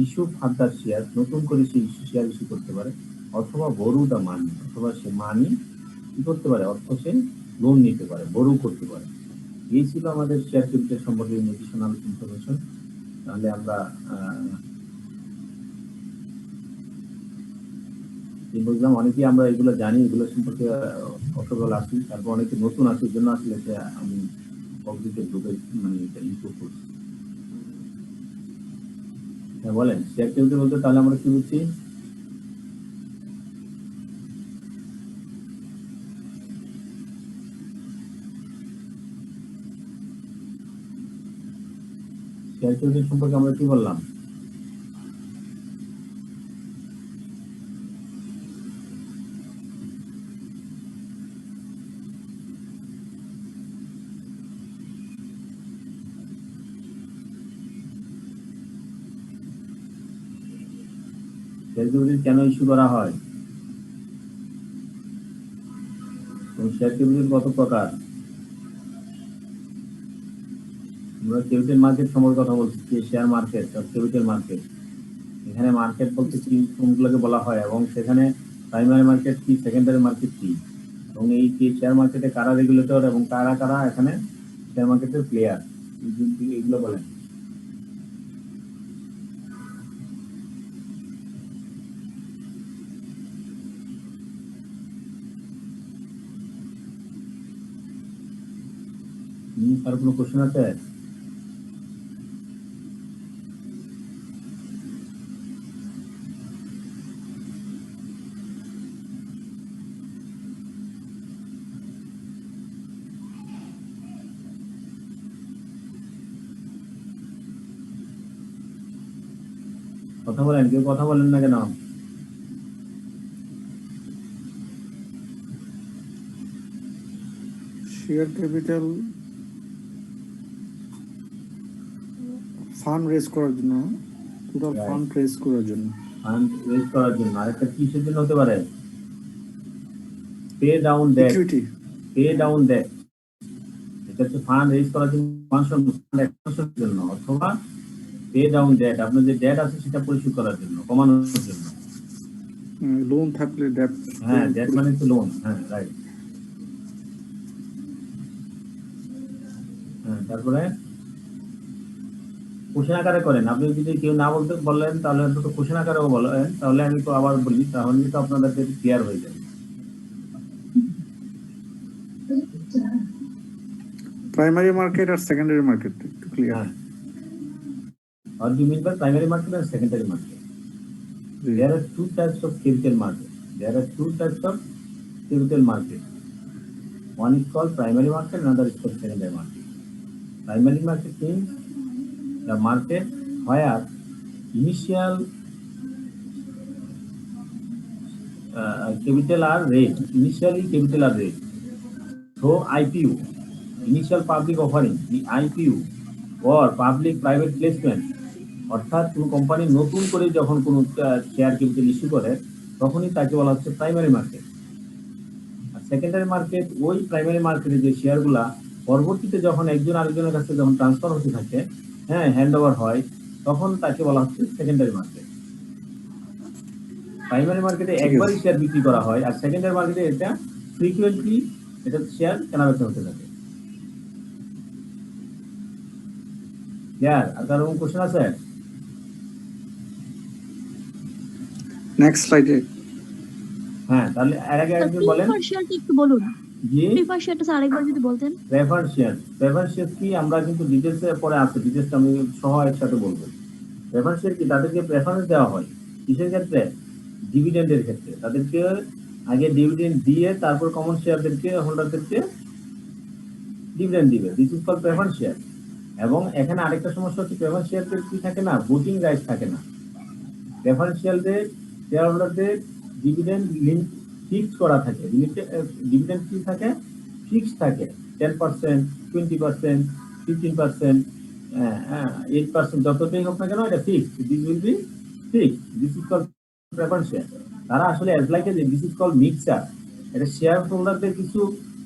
ইস্যু ফার্দার শেয়ার, নতুন করে সে শেয়ার ইস্যু করতে পারে, অথবা বড়ু দা মানি, অথবা সে মানি কি করতে পারে? অর্থ সে লোন নিতে পারে, বড়ু করতে পারে। এই ছিল আমাদের শেয়ার ক্যাপিটাল সম্পর্কে এডিশনাল ইনফরমেশন। তাহলে আমরা বুঝলাম অনেকেই আমরা এগুলো জানি, এগুলো সম্পর্কে অতগুলো আসি, তারপর অনেকে নতুন আসে, এই জন্য আসলে এটা আমি কম্পিউটার গ্রুপে মানে এটা ইনপুট করছি। হ্যাঁ বলেন, শেয়ার ক্যাপিটাল বলতে তাহলে আমরা কি বুঝছি? শেয়ার ক্যাপিটাল সম্পর্কে আমরা কি বললাম? শেয়ার ক্যাপিটাল কেন ইস্যু করা হয়? শেয়ার ক্যাপিটাল কত প্রকার? আমরা ক্যাপিটাল মার্কেট সম্পর্কে কথা বলছি, শেয়ার মার্কেট, ক্যাপিটাল মার্কেট। এখানে মার্কেট বলতে কি কোনগুলোকে বলা হয়, এবং সেখানে প্রাইমারি মার্কেট কি, সেকেন্ডারি মার্কেট কি, এবং এই শেয়ার মার্কেটে কারা রেগুলেটর এবং কারা কারা এখানে শেয়ার মার্কেটের প্লেয়ার, এগুলো বলেন। তার কোনো কোশ্চেন আছে? কথা বলেন, কেউ কথা বলেন না কেন? শেয়ার ক্যাপিটাল ফান্ড রেজ করার জন্য, টোটাল Right. ফান্ড রেজ করার জন্য। ফান্ড রেজ করার জন্য। আরেকটা কিসের জন্য হতে পারে? Pay down debt, equity, pay down debt. এটা হচ্ছে ফান্ড রেজ করার জন্য, এক্সপানশনের জন্য, অথবা পে ডাউন ডেট, আপনার যে ডেট আছে সেটা পরিশোধ করার জন্য, কমানোর জন্য। লোন থাকলে ডেট, হ্যাঁ, ডেট মানে তো লোন। হ্যাঁ, রাইট। হ্যাঁ, তারপরে কোশ্চেন আকারে করেন। আপনি যদি কেউ না বলতে বললেন তাহলে অন্তত কোশ্চেন আকারেও বলেন, তাহলে আমি তো আবার বলি, তাহলে তো আপনাদেরকে ক্লিয়ার হয়ে যাবে। প্রাইমারি মার্কেট আর সেকেন্ডারি মার্কেট একটু ক্লিয়ার। হ্যাঁ, what do you mean by primary market and secondary market? There are two types of capital market. There are two types of capital market. One is called primary market, another is called secondary market. Primary market means the market where initial capital are raised. Initially capital are raised. So IPO, initial public offering, the IPO or public private placement, অর্থাৎ কোন company নতুন করে যখন কোনো share capital issue করে তখনই তাকে বলা হচ্ছে প্রাইমারি মার্কেট। আর সেকেন্ডারি মার্কেট ওই প্রাইমারি মার্কেটে যে শেয়ারগুলা পরবর্তীতে যখন একজন আরেকজনের কাছে যখন ট্রান্সফার হতে থাকে, হ্যাঁ, হ্যান্ড ওভার হয়, তখন তাকে বলা হচ্ছে সেকেন্ডারি মার্কেট। প্রাইমারি মার্কেটে একবারই শেয়ার বিক্রি করা হয়, আর সেকেন্ডারি মার্কেটে এটা ফ্রিকুয়েন্টলি এটা শেয়ার কেনাবেচা হতে থাকে। ক্লিয়ার? আর কারো কোশ্চেন আছে? নেক্সট স্লাইডে হ্যাঁ, তাহলে এর আগে একজন বলেন। প্রিফার শেয়ারটা একটু বলুন। জি, প্রিফার শেয়ারটা স্যার আরেকবার যদি বলতেন। Prefer share. প্রেফার শেয়ার কি আমরা কিন্তু ডিটেলসে পরে আছে, ডিটেলসটা আমি সহ একসাথে বলবো। প্রেফার শেয়ার কি, তাদেরকে প্রেফারেন্স দেওয়া হয় কিসের ক্ষেত্রে? ডিভিডেন্ডের ক্ষেত্রে। তাদেরকে আগে ডিভিডেন্ড দিয়ে তারপর কমন শেয়ারদেরকে হোল্ডারদেরকে ডিভিডেন্ড দিবে। This is call preference share. এবং এখানে আরেকটা সমস্যা হচ্ছে, প্রেফারেন্স শেয়ারদের কি থাকে না, ভোটিং রাইটস থাকে না। প্রেফারেন্স শেয়ারদের শেয়ার হোল্ডারদের ডিভিডেন্ড ফিক্স করা থাকে। ডিভিডেন্ড কি থাকে? ফিক্স থাকে। 10%, 20%, 15%, 8%, যতটাই হোক না কেন, এটা fix. This will B fix. This is call preference share. তারা আসলে as like this is call mixer. এটা শেয়ার হোল্ডারদের কিছু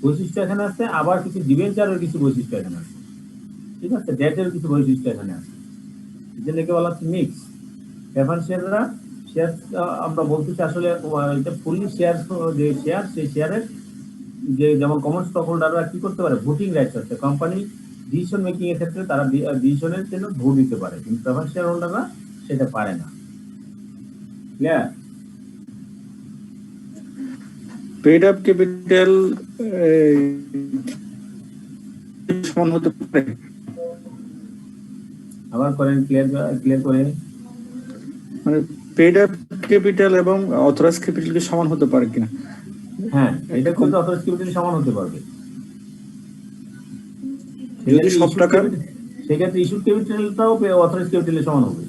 বৈশিষ্ট্য এখানে আছে, আবার কিছু ডিবেঞ্চারের কিছু বৈশিষ্ট্য এখানে আছে। ঠিক আছে, ডেটের কিছু বৈশিষ্ট্য এখানে আছে, যেটাকে বলা হচ্ছে মিক্স। প্রেফারেন্স শেয়াররা শেয়ার আমরা বলতেছি আসলে এটা ফুললি শেয়ার, যে শেয়ার সেই শেয়ারের যে যেমন কমন স্টক হোল্ডাররা কি করতে পারে, ভোটিং রাইটস আছে। কোম্পানি ডিসিশন মেকিং এর ক্ষেত্রে তারা ডিসিশনের জন্য ভোট দিতে পারে, কিন্তু প্রেফারেন্স শেয়ার হোল্ডাররা সেটা পারে না। ক্লিয়ার? পেড আপ ক্যাপিটাল সমান হতে পারে, আবার করেন, ক্লিয়ার করে। মানে পেড আপ ক্যাপিটাল এবং অথরাইজ ক্যাপিটাল কি সমান হতে পারে কিনা? হ্যাঁ, এটা কিন্তু অথরাইজ ক্যাপিটাল সমান হতে পারবে। যদি সব টাকা, সেক্ষেত্রে ইস্যুড ক্যাপিটালটাও অথরাইজ ক্যাপিটালের সমান হবে।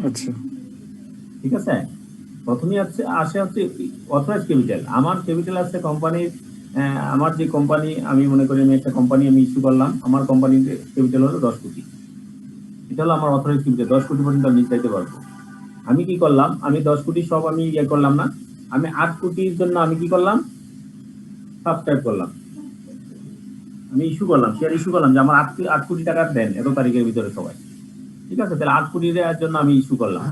আচ্ছা ঠিক আছে, প্রথমেই আসে হচ্ছে অথরাইজ ক্যাপিটাল। আমার ক্যাপিটাল আছে কোম্পানির, আমার যে কোম্পানি, আমি মনে করি আমি একটা কোম্পানি আমি ইস্যু করলাম, আমার কোম্পানির ক্যাপিটাল হলো 10 কোটি। এটা হলো আমার অথরাইজ ক্যাপিটাল। 10 কোটি পর্যন্ত আমি চাইতে পারবো। আমি কি করলাম, আমি 10 কোটি সব আমি ইয়ে করলাম না, আমি 8 কোটির জন্য আমি কি করলাম, সাবস্ক্রাইব করলাম। আমি ইস্যু করলাম, শেয়ার ইস্যু করলাম যে আমার 8 কোটি টাকা দেন এত তারিখের ভিতরে সবাই। ঠিক আছে, তাহলে 8 কোটির জন্য আমি ইস্যু করলাম,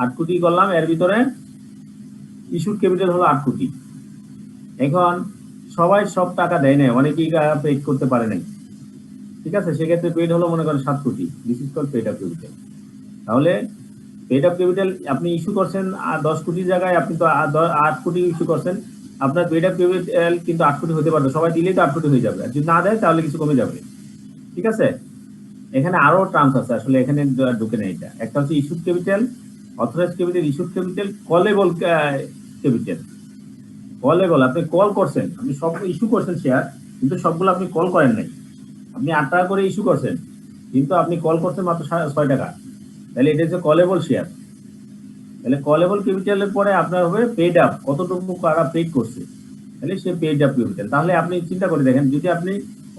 8 কোটি করলাম। এর ভিতরে ইস্যুড ক্যাপিটাল হলো 8 কোটি। এখন সবাই সব টাকা দেয় না, অনেকেই পে করতে পারে নাই। ঠিক আছে, সেক্ষেত্রে পেড হলো মনে করেন 7 crore. This is call paid up capital. তাহলে পেড আপ ক্যাপিটাল আপনি ইস্যু করছেন 10 কোটির জায়গায় আপনি তো 8 কোটি ইস্যু করছেন, আপনার পেড আপ ক্যাপিটাল কিন্তু 8 কোটি হতে পারবে। সবাই দিলেই তো 8 কোটি হয়ে যাবে, আর যদি না দেয় তাহলে কিছু কমে যাবে। ঠিক আছে, এখানে আরো টার্মস আছে, আসলে এখানে ঢুকে নেই। এটা একটা হচ্ছে issued capital, authorize capital, issued capital, callable capital. Callable, আপনি কল করছেন, আপনি সব ইস্যু করছেন শেয়ার, কিন্তু সবগুলো আপনি কল করেন নাই। আপনি 8 টাকা করে ইস্যু করছেন, কিন্তু আপনি কল করছেন মাত্র 6 টাকা। তাহলে এটা হচ্ছে কলেবল শেয়ার। তাহলে কলেবল ক্যাপিটালের পরে আপনার হবে পেড আপ, কতটুকু কারা পেড করছে, তাহলে সে পেড আপ ক্যাপিটাল। তাহলে আপনি চিন্তা করে দেখেন, যদি আপনি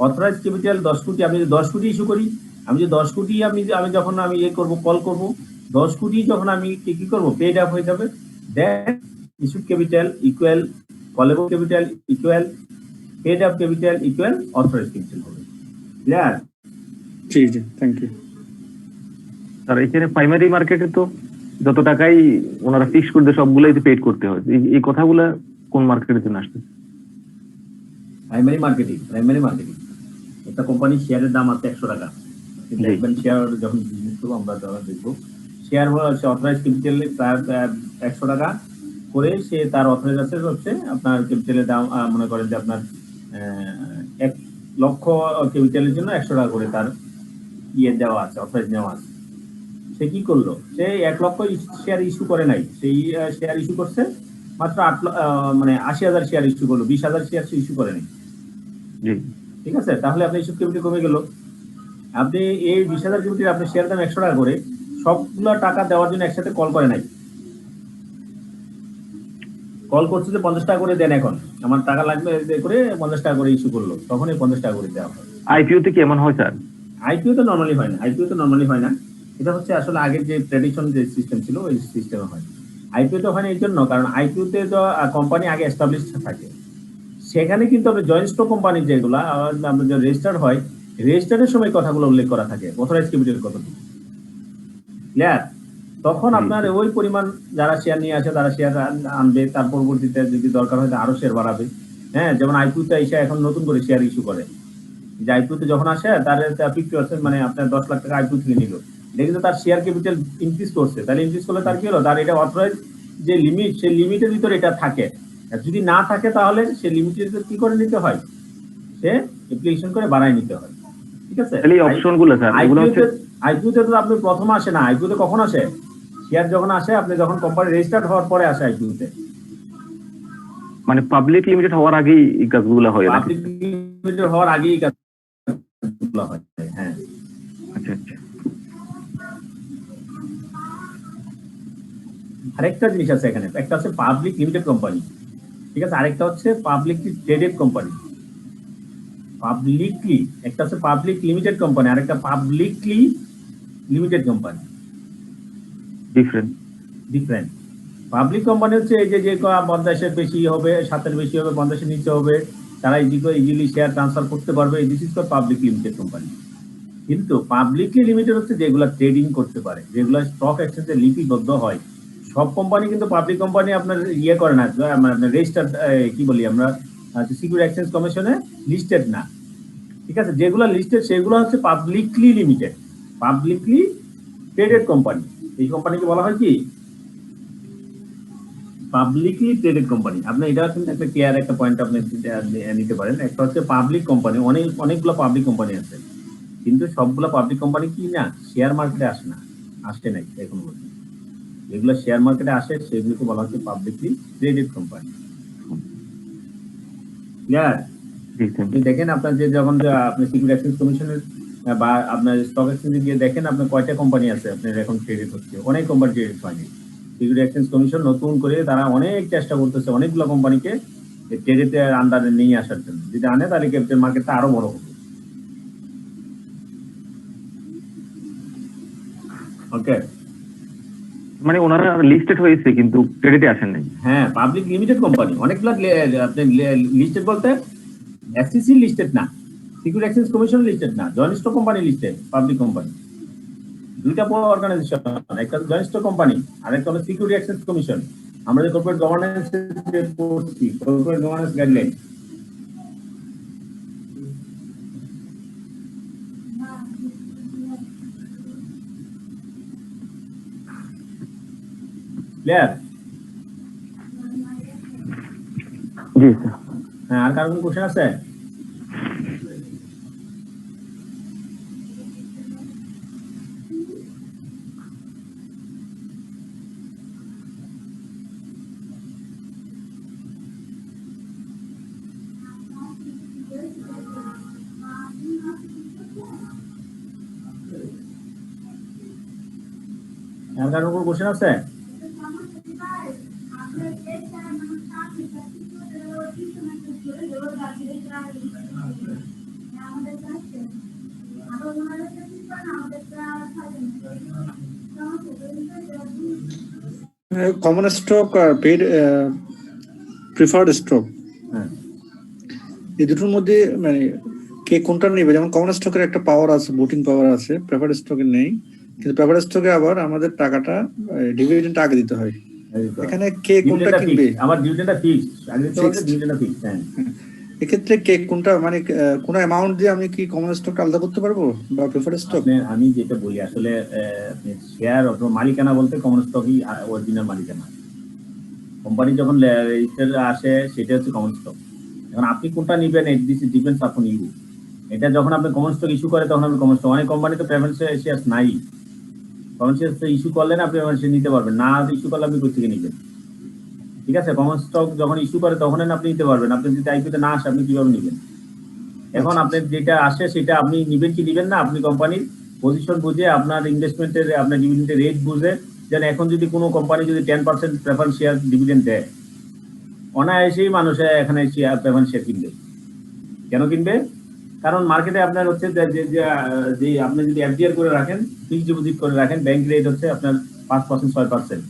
অথরাইজ ক্যাপিটাল 10 কোটি, আমি যদি 10 কোটি ইস্যু করি, আমি যদি 10 কোটি আমি যখন আমি ইয়ে করবো, কল করব, 10 কোটি যখন আমি কি করবো, পেড আপ হয়ে যাবে। Then issued capital equal callable capital equal paid up capital equal authorize capital হবে। ক্লিয়ার? জি জি, থ্যাংক ইউ। আর এখানে প্রাইমারি মার্কেটে তো যত টাকাই ওনারা ফিক্স করতে সবগুলাই তো পেড করতে হয়। এই কথাগুলা কোন মার্কেটের জন্য আসছে? প্রাইমারি মার্কেটিং একটা কোম্পানির শেয়ারের দাম আছে 100 টাকা। দেখবেন শেয়ার যখন বিজনেস করবো আমরা যখন দেখবো, শেয়ার অথরাইজ ক্যাপিটাল প্রায় 100 টাকা করে সে তার অথরাইজ আছে হচ্ছে আপনার ক্যাপিটালের দাম, মনে করেন যে আপনার 1 লক্ষ ক্যাপিটালের জন্য 100 টাকা করে তার ইয়ে দেওয়া আছে, অথরাইজ নেওয়া আছে। সে কি করলো, সে 1 লক্ষ শেয়ার ইস্যু করে নাই, সেই শেয়ার ইস্যু করছে মাত্র 80,000 শেয়ার ইস্যু করলো, 20,000 শেয়ার সে ইস্যু করে নাই। ঠিক আছে, তাহলে আপনি ইস্যু ক্যাপিটাল কমে গেল। আপনি এই 20,000 ক্যাপিটাল আপনি শেয়ার দাম 100 টাকা করে সবগুলো টাকা দেওয়ার জন্য একসাথে কল করে নাই। কল করছে যে 50 টাকা করে দেন, এখন আমার টাকা লাগবে করে 50 টাকা করে ইস্যু করলো, তখন এই 50 টাকা করে দেওয়া হয়। আইপিও তে কি এমন হয় স্যার? আইপিও তো নরমালি হয় না। এটা হচ্ছে আসলে আগের যে ট্রেডিশন যে সিস্টেম ছিল ওই সিস্টেমে হয়। আইপিও তো হয় না এই জন্য, কারণ আইপিও তে তো কোম্পানি আগে এস্টাবলিশড থাকে। সেখানে কিন্তু আপনি জয়েন্ট স্টক কোম্পানি যেগুলা আমরা যে রেজিস্টার হয়, রেজিস্টারের সময় কথাগুলো উল্লেখ করা থাকে, অথরাইজ ক্যাপিটাল কতটুকু। ক্লিয়ার? তখন আপনার ওই পরিমাণ যারা শেয়ার নিয়ে আসে তারা শেয়ার আনবে, তার পরবর্তীতে যদি দরকার হয় আরো শেয়ার বাড়াবে। হ্যাঁ, যেমন আইপিও তে এসে এখন নতুন করে শেয়ার ইস্যু করে। যে আইপিওতে যখন আসে তার 50% মানে আপনার 10 লাখ টাকা আইপিও থেকে নিল, এটা কিন্তু তার শেয়ার ক্যাপিটাল ইনক্রিজ করছে। তাহলে ইনক্রিজ করলে তার কি হলো, তার এটা অথরাইজ যে লিমিট, সেই লিমিটের ভিতরে এটা থাকে। আর যদি না থাকে তাহলে সে লিমিটের ভিতরে কি করে নিতে হয়, সে অ্যাপ্লিকেশন করে বাড়ায় নিতে হয়। ঠিক আছে, তাহলে এই অপশনগুলো স্যার এগুলো হচ্ছে আইপিওতে তো আপনি প্রথম আসে না, আইপিওতে কখন আসে, শেয়ার যখন আসে আপনি যখন কোম্পানি রেজিস্টার্ড হওয়ার পরে আসে আইপিওতে। মানে পাবলিক লিমিটেড হওয়ার আগেই এই কাজগুলো হয় নাকি? পাবলিক লিমিটেড হওয়ার আগেই এই কাজগুলো হয়। হ্যাঁ, আচ্ছা আচ্ছা। আরেকটা জিনিস আছে এখানে, একটা হচ্ছে পাবলিক লিমিটেড কোম্পানি, ঠিক আছে, আরেকটা হচ্ছে পাবলিকলি ট্রেডেড কোম্পানি। পাবলিকলি, একটা হচ্ছে পাবলিক লিমিটেড কোম্পানি, আরেকটা publicly limited company, different. Public company হচ্ছে এই যে 50-এর বেশি হবে, 7-এর বেশি হবে, 50-এর নিচে হবে, তারা ইজিলি শেয়ার ট্রান্সফার করতে পারবে, this is called public limited company. কিন্তু পাবলিকলি লিমিটেড হচ্ছে যেগুলো ট্রেডিং করতে পারে, যেগুলো স্টক এক্সচেঞ্জে লিপিবদ্ধ হয়। সব কোম্পানি কিন্তু পাবলিক কোম্পানি আপনার ইয়ে করে না, আপনার রেজিস্টার্ড কি বলি আমরা, সিকিউরিটি এক্সচেঞ্জ কমিশনে লিস্টেড না। ঠিক আছে, যেগুলো লিস্টেড সেগুলো হচ্ছে publicly limited, publicly traded company. এই কোম্পানিকে বলা হয় কি, পাবলিকলি ট্রেডেড কোম্পানি। আপনি এটা কিন্তু একটা কেয়ার একটা পয়েন্ট আপনি নিতে পারেন। একটা হচ্ছে পাবলিক কোম্পানি, অনেকগুলো পাবলিক কোম্পানি আছে, কিন্তু সবগুলো পাবলিক কোম্পানি কি না শেয়ার মার্কেটে আসে না, আসে নাই এখন পর্যন্ত। যেগুলো শেয়ার মার্কেটে আসে সেগুলোকে বলা হচ্ছে পাবলিকলি ট্রেডেড কোম্পানি। আপনি দেখেন আপনার যে যখন আপনি সিকিউরিটি এক্সচেঞ্জ কমিশনের বা আপনার স্টক এক্সচেঞ্জে গিয়ে দেখেন আপনার কয়টা কোম্পানি আছে আপনার এখন ট্রেডেড হচ্ছে, অনেক কোম্পানি ট্রেডেড হয়নি। সিকিউরিটি এক্সচেঞ্জ কমিশন নতুন করে তারা অনেক চেষ্টা করতেছে অনেকগুলো কোম্পানিকে ট্রেডের আন্ডারে নিয়ে আসার জন্য। যদি আনে তাহলে ক্যাপিটাল মার্কেটটা আরো বড় হবে। ওকে, মানে ওনারা লিস্টেড হয়েছে কিন্তু ক্রেডিটে আসেন নাই। হ্যাঁ, পাবলিক লিমিটেড কোম্পানি অনেকগুলো, আপনি লিস্টেড বলতে এফসিসি লিস্টেড না, সিকিউরিটি এক্সচেঞ্জ কমিশন লিস্টেড না, joint stock company listed public company. দুইটা বড় অর্গানাইজেশন, একটা জয়েন্ট স্টক কোম্পানি আর একটা হলো সিকিউরিটি এক্সচেঞ্জ কমিশন। আমরা যে কর্পোরেট গভর্নেন্স পড়ছি, কর্পোরেট গভর্নেন্স গাইডলাইন, ক্লিয়ার? জি স্যার। হ্যাঁ, আর কার কোনো কোশ্চেন আছে? আর কার কোনো কোশ্চেন আছে? কমন স্টক আর পেড প্রিফার্ড স্টক, হ্যাঁ, এই দুটোর মধ্যে মানে কে কোনটা নেবে? যেমন কমন স্টকের একটা পাওয়ার আছে, ভোটিং পাওয়ার আছে, প্রেফার্ড স্টকের নেই। কিন্তু প্রেফার্ড স্টকে আবার আমাদের টাকাটা ডিভিডেন্ড আগে দিতে হয়। এখানে কে কোনটা কিনবে? আমার ডিভিডেন্ডটা ফিক্সড, আগে তো বলতে ডিভিডেন্ডটা ফিক্সড। হ্যাঁ, এক্ষেত্রে কে কোনটা মানে কোন অ্যামাউন্ট দিয়ে আমি কি কমন স্টক আলাদা করতে পারবো বা প্রেফার্ড স্টক? আমি যেটা বলি আসলে শেয়ার অথবা মালিকানা বলতে কমন স্টকই অরিজিনাল মালিকানা। কোম্পানি যখন রেজিস্টার আসে সেটা হচ্ছে কমন স্টক। এখন আপনি কোনটা নিবেন দিস ডিপেন্ডস আপন ইউ। এটা যখন আপনি কমন স্টক ইস্যু করে তখন আপনি কমন স্টক, অনেক কোম্পানি তো প্রেফারেন্স শেয়ার নাই, কমন শেয়ার ইস্যু করলেন আপনি প্রেফারেন্স নিতে পারবেন না, ইস্যু করলে আপনি কোথা থেকে নিবেন? ঠিক আছে, কমন স্টক যখন ইস্যু করে তখন আপনি নিতে পারবেন, আপনি যদি আইপিওতে না আসে আপনি কিভাবে নেবেন? এখন আপনার যেটা আসে সেটা আপনি নিবেন কি নিবেন না, আপনি কোম্পানির পজিশন বুঝে আপনার ইনভেস্টমেন্টের আপনার ডিভিডেন্ডের রেট বুঝে, যেন এখন যদি কোনো কোম্পানি যদি 10% প্রেফারেন্স শেয়ার ডিভিডেন্ড দেয়, অনায়াসেই মানুষ এখানে শেয়ার প্রেফারেন্স শেয়ার কিনবে। কেন কিনবে? কারণ মার্কেটে আপনার হচ্ছে যে আপনি যদি এফডিআর করে রাখেন, ফিক্সড ডিপোজিট করে রাখেন, ব্যাংক রেট হচ্ছে আপনার 5% 6%,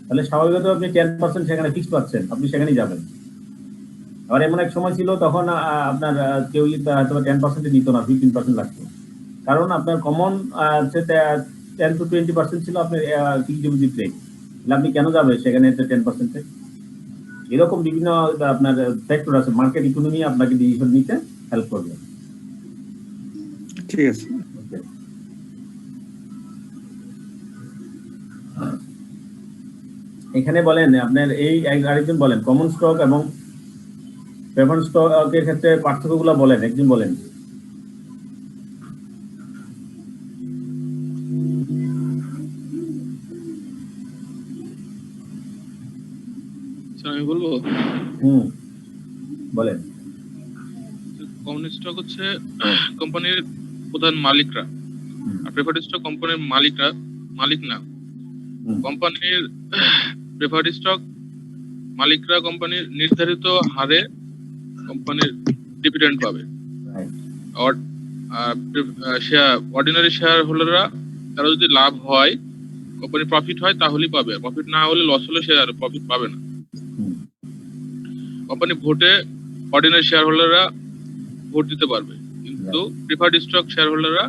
তাহলে স্বাভাবিকত আপনি 10% সেখানে ফিক্সড পাচ্ছেন, আপনি সেখানেই যাবেন। আবার এমন এক সময় ছিল তখন আপনার কেউ হয়তো 10% নিত না, 15% লাগতো, কারণ আপনার কমন 10 to 20% ছিল আপনার ফিক্সড ডিপোজিট রেট। তাহলে আপনি কেন যাবেন সেখানে 10%? এরকম বিভিন্ন আপনার ফ্যাক্টর আছে, মার্কেট ইকোনমি আপনাকে ডিসিশন নিতে হেল্প করবে। ঠিক আছে। Okay. এখানে বলেন আপনার এই আরেকজন বলেন কমন স্টক এবং প্রেফারেন্স স্টকের ক্ষেত্রে পার্থক্যগুলো বলেন, একজন বলেন। আমি বলবো বলেন। কমন স্টক হচ্ছে কোম্পানির প্রধান মালিকরা, আর প্রেফার্ড স্টক কোম্পানির মালিক না। কোম্পানির প্রেফার্ড স্টক মালিকরা কোম্পানির নির্ধারিত হারে কোম্পানির ডিভিডেন্ড পাবে। অর্ডিনারি শেয়ার হোল্ডাররা তারা যদি লাভ হয়, কোম্পানির প্রফিট হয় তাহলেই পাবে, প্রফিট না হলে লস হলে শেয়ার প্রফিট পাবে না। কোম্পানি ভোটে অর্ডিনারি শেয়ার হোল্ডাররা ভোট দিতে পারবে, কিন্তু প্রিফার্ড স্টক শেয়ার হোল্ডাররা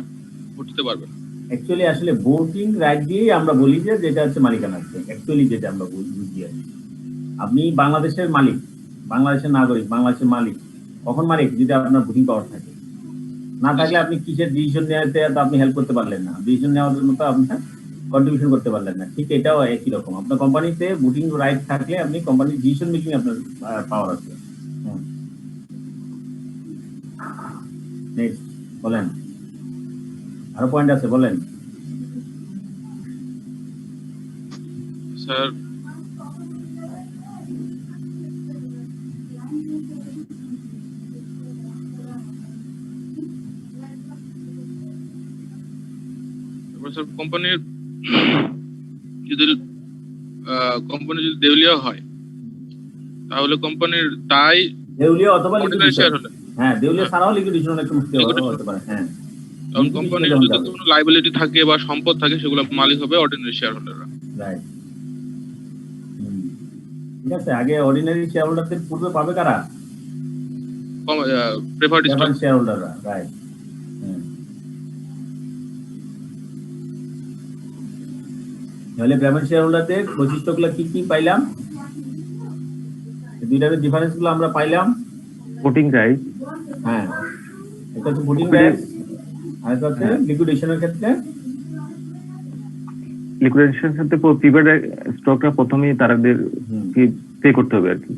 ভোট দিতে পারবে না। অ্যাকচুয়ালি আসলে ভোটিং রাইট দিয়েই আমরা বলি যে যেটা হচ্ছে মালিকানা, অ্যাকচুয়ালি যেটা আমরা বুঝি আর কি। আপনি বাংলাদেশের মালিক, বাংলাদেশের নাগরিক, বাংলাদেশের মালিক কখন মালিক? যদি আপনার ভোটিং পাওয়ার থাকে। না থাকলে আপনি কিসের ডিসিশন নেওয়াতে তো আপনি হেল্প করতে পারলেন না, ডিসিশন নেওয়ার জন্য তো আপনার কন্ট্রিবিউশন করতে পারলেন না। ঠিক এটাও একই রকম, আপনার কোম্পানিতে ভোটিং রাইট থাকলে আপনি কোম্পানির ডিসিশন মেকিং আপনার পাওয়ার আছে। নেক্সট বলেন, আরো পয়েন্ট আছে বলেন। স্যার কোম্পানির যদি দেউলিয়া হয় তাহলে কোম্পানির দায় দেউলিয়া অথবা অর্ডিনারি শেয়ার হোল্ডার, হ্যাঁ দেউলিয়া ছাড়াও লিকুইডেশন একটু মুশকিল হতে পারে। হ্যাঁ, কারণ কোম্পানির যদি কোনো লাইবিলিটি থাকে বা সম্পদ থাকে সেগুলো মালিক হবে অর্ডিনারি শেয়ার হোল্ডাররা। রাইট, ঠিক আছে। আগে অর্ডিনারি শেয়ার হোল্ডারদের পূর্বে পাবে কারা? প্রেফার্ড স্টক শেয়ার হোল্ডাররা। রাইট, তাহলে প্রেফারেন্স শেয়ার হোল্ডারদের বৈশিষ্ট্যগুলো কি কি পাইলাম? দুইটার ডিফারেন্স গুলো আমরা পাইলাম। ভোটিং রাইট, হ্যাঁ, এটা হচ্ছে ভোটিং রাইট, আর এটা হচ্ছে লিকুইডেশনের ক্ষেত্রে লিকুইডেশনের ক্ষেত্রে প্রিফার্ড স্টকটা প্রথমেই তাদের পে করতে হবে আর কি।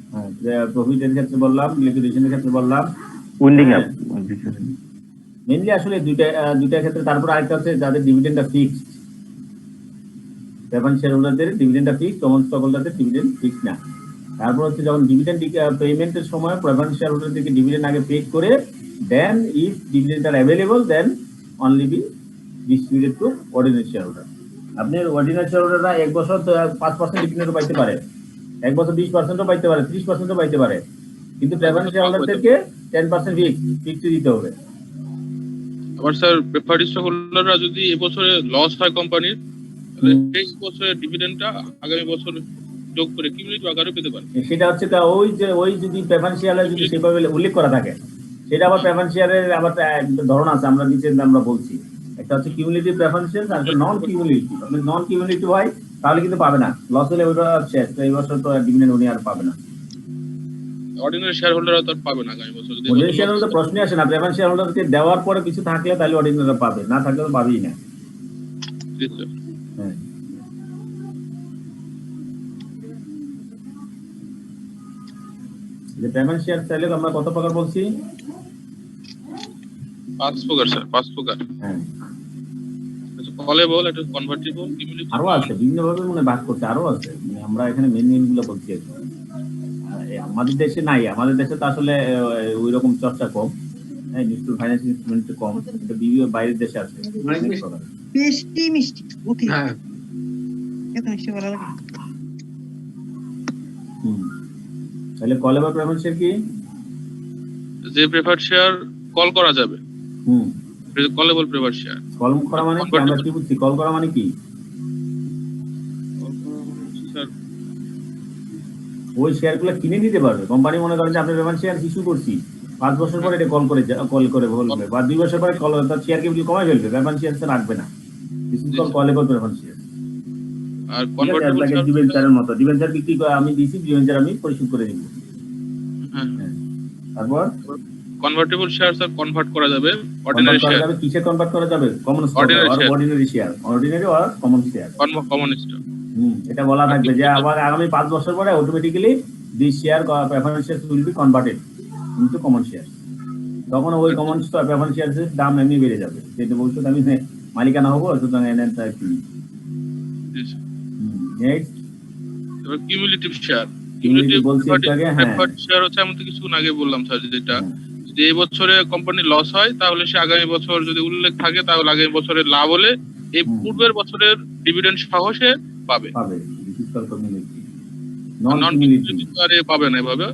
হ্যাঁ, প্রফিটের ক্ষেত্রে বললাম, লিকুইডেশনের ক্ষেত্রে বললাম, উইন্ডিং আপ মেইনলি আসলে দুইটা ক্ষেত্রে। তারপর আরেকটা হচ্ছে যাদের ডিভিডেন্ডটা ফিক্সড, প্রেফারেন্স শেয়ার হোল্ডারদের ডিভিডেন্ডটা ফিক্সড, কমন স্টক হোল্ডারদের ডিভিডেন্ড ফিক্সড না। তারপর হচ্ছে যখন ডিভিডেন্ড পেমেন্টের সময় প্রেফারেন্স শেয়ার হোল্ডারদেরকে ডিভিডেন্ড আগে পে করে দেন if dividend are available then only be distributed to ordinary share holder. আপনার অর্ডিনারি শেয়ার হোল্ডাররা 1 বছর 5% ডিভিডেন্ডও পাইতে পারে, 1 বছর 20%ও পাইতে পারে, 30%ও পাইতে পারে, কিন্তু প্রেফারেন্স শেয়ার হোল্ডারদেরকে 10% ফিক্সড দিতে হবে। আবার স্যার প্রেফার্ড স্টক হোল্ডাররা যদি এবছরে লস হয় কোম্পানির, তাহলে এই বছরের ডিভিডেন্ডটা আগামী বছর যোগ করে কিউমুলেটিভ আকারে পেতে পারে। সেটা হচ্ছে ওই যদি প্রেফারেন্স শেয়ারে যদি সেভাবে উল্লেখ করা থাকে, সেটা আবার প্রেফারেন্স শেয়ারের আবার ধরন আছে, আমরা নিচে আমরা বলছি। একটা হচ্ছে কিউমুলেটিভ প্রেফারেন্স শেয়ার, আর একটা নন কিউমুলেটিভ। আপনি নন কিউমুলেটিভ হয় তাহলে কিন্তু পাবে না, লস হলে ওইটা শেষ, তো এই বছর তো ডিভিডেন্ড উনি আর পাবে না। অর্ডিনারি শেয়ার হোল্ডাররা তো পাবে না আগামী বছর। অর্ডিনারি শেয়ার হোল্ডার প্রশ্নই আসে না, প্রেফারেন্স শেয়ার হোল্ডারকে দেওয়ার পরে কিছু থাকলে তাহলে অর্ডিনারিরা পাবে, না থাকলে তো পাবেই না। হ্যাঁ, যে পেমেন্ট শেয়ার চাইলে আমরা কত প্রকার বলছি? 5 প্রকার স্যার, 5 প্রকার। হ্যাঁ, কলেবল, এটা কনভার্টিবল, কিউমুলেটিভ, আরো আছে বিভিন্ন ভাবে মনে ভাগ করতে, আরো আছে। আমরা এখানে মেন গুলো বলছি। আমাদের দেশে নাই, আমাদের দেশে তো আসলে ওই রকম চর্চা কম, হ্যাঁ, নিউট্রাল ফাইন্যান্স ইনস্ট্রুমেন্ট কম, কিন্তু বিভিন্ন বাইরের দেশে আছে। মিষ্টি মিষ্টি ওকে, হ্যাঁ এত মিষ্টি ভালো লাগে। তাহলে কলেবল প্রেফারেন্স শেয়ার কি? যে প্রেফার্ড শেয়ার কল করা যাবে, কলেবল প্রেফার্ড শেয়ার। কল করা মানে কি? আমরা কি বুঝছি কল করা মানে কি? ওই শেয়ারগুলো কিনে নিতে পারবে কোম্পানি। মনে করেন যে আপনি প্রেফারেন্স শেয়ার ইস্যু করছি, 5 বছর পরে এটা কল করে বলবে, বা 2 বছর পরে তার শেয়ার ক্যাপিটাল কমাই ফেলবে, প্রেফারেন্স শেয়ার রাখবে না। This is call callable preference share. আর কনভার্টিবল শেয়ার ডিবেঞ্চারের মতো, ডিবেঞ্চার বিক্রি করে আমি দিছি, ডিবেঞ্চার আমি পরিশোধ করে দিব। তারপর কনভার্টেবল শেয়ার স্যার কনভার্ট করা যাবে কনভার্ট অর্ডিনারি করা শেয়ার, যাবে, কিসে কনভার্ট করা যাবে? কমন স্টক Ordinary আর share. অর্ডিনারি শেয়ার, অর্ডিনারি আর কমন শেয়ার। Common stock. এটা বলা থাকবে যে আবার আগামী 5 বছর পরে automatically this share preference share will be converted into common share. তখন ওই কমন স্টক প্রেফারেন্স শেয়ারের দাম এমনি বেড়ে যাবে, যেটা ভবিষ্যতে আমি মালিকানা হবো, সুতরাং এনএন তাই কিনি। নেক্সট এবার কিউমুলেটিভ শেয়ার। Cumulative বলছি একটু আগে, হ্যাঁ। প্রেফার্ড শেয়ার হচ্ছে আমি তো কিছুক্ষণ আগে বললাম স্যার, যেটা যদি এই বছরে কোম্পানি লস হয় তাহলে সে আগামী বছর যদি উল্লেখ থাকে তাহলে আগামী বছরের লাভ হলে এই পূর্বের বছরের ডিভিডেন্ড সহ সে পাবে। পাবে। This is called community. Non non cumulative cumulative আরে পাবে না এভাবে,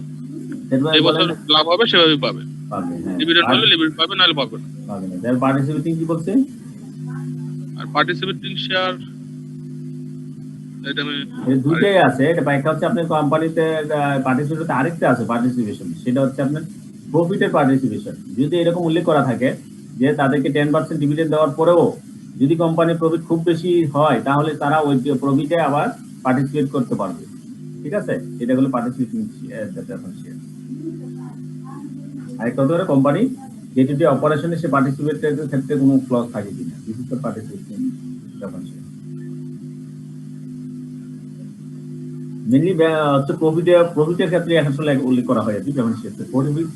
সেটা এই বছর লাভ হবে সেভাবে পাবে, পাবে, হ্যাঁ। ডিভিডেন্ড হলে ডিভিডেন্ড পাবে, নাহলে পাবে না। পাবে না। তার পার্টিসিপেটিং কি বলছে? আর পার্টিসিপেটিং শেয়ার এটা আমি এই দুটোই আছে। এটা একটা হচ্ছে আপনার কোম্পানিতে পার্টিসিপেট, আরেকটা আছে পার্টিসিপেশন, সেটা হচ্ছে আপনার প্রফিটের পার্টিসিপেশন। যদি এরকম উল্লেখ করা থাকে যে তাদেরকে 10% ডিভিডেন্ড দেওয়ার পরেও যদি কোম্পানির প্রফিট খুব বেশি হয় তাহলে তারা ওই প্রফিটে আবার পার্টিসিপেট করতে পারবে। ঠিক আছে, এটা হলো পার্টিসিপেটিং শেয়ার। আরেকটা হতে পারে কোম্পানি ডে টু ডে অপারেশনে সে পার্টিসিপেটের ক্ষেত্রে কোনো ক্লজ থাকে কিনা, this is the participating share. Mainly হচ্ছে প্রফিটের ক্ষেত্রে আসলে উল্লেখ করা হয় আর কি, যেমন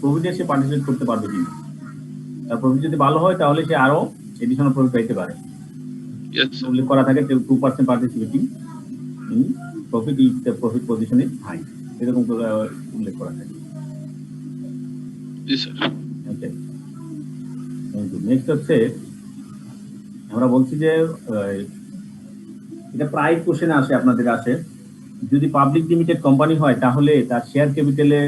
প্রফিটে সে পার্টিসিপেট করতে পারবে কিনা। তার প্রফিট যদি ভালো হয় তাহলে সে আরো এডিশনাল প্রফিট পাইতে পারে। উল্লেখ করা থাকে 2% participating profit if the profit position is high, এরকম করে উল্লেখ করা থাকে। জি sir. Okay, thank you. Next হচ্ছে আমরা বলছি যে এটা প্রায় কোশ্চেন আসে, আপনাদের আসে, যদি পাবলিক লিমিটেড কোম্পানি হয় তাহলে তার শেয়ার ক্যাপিটালে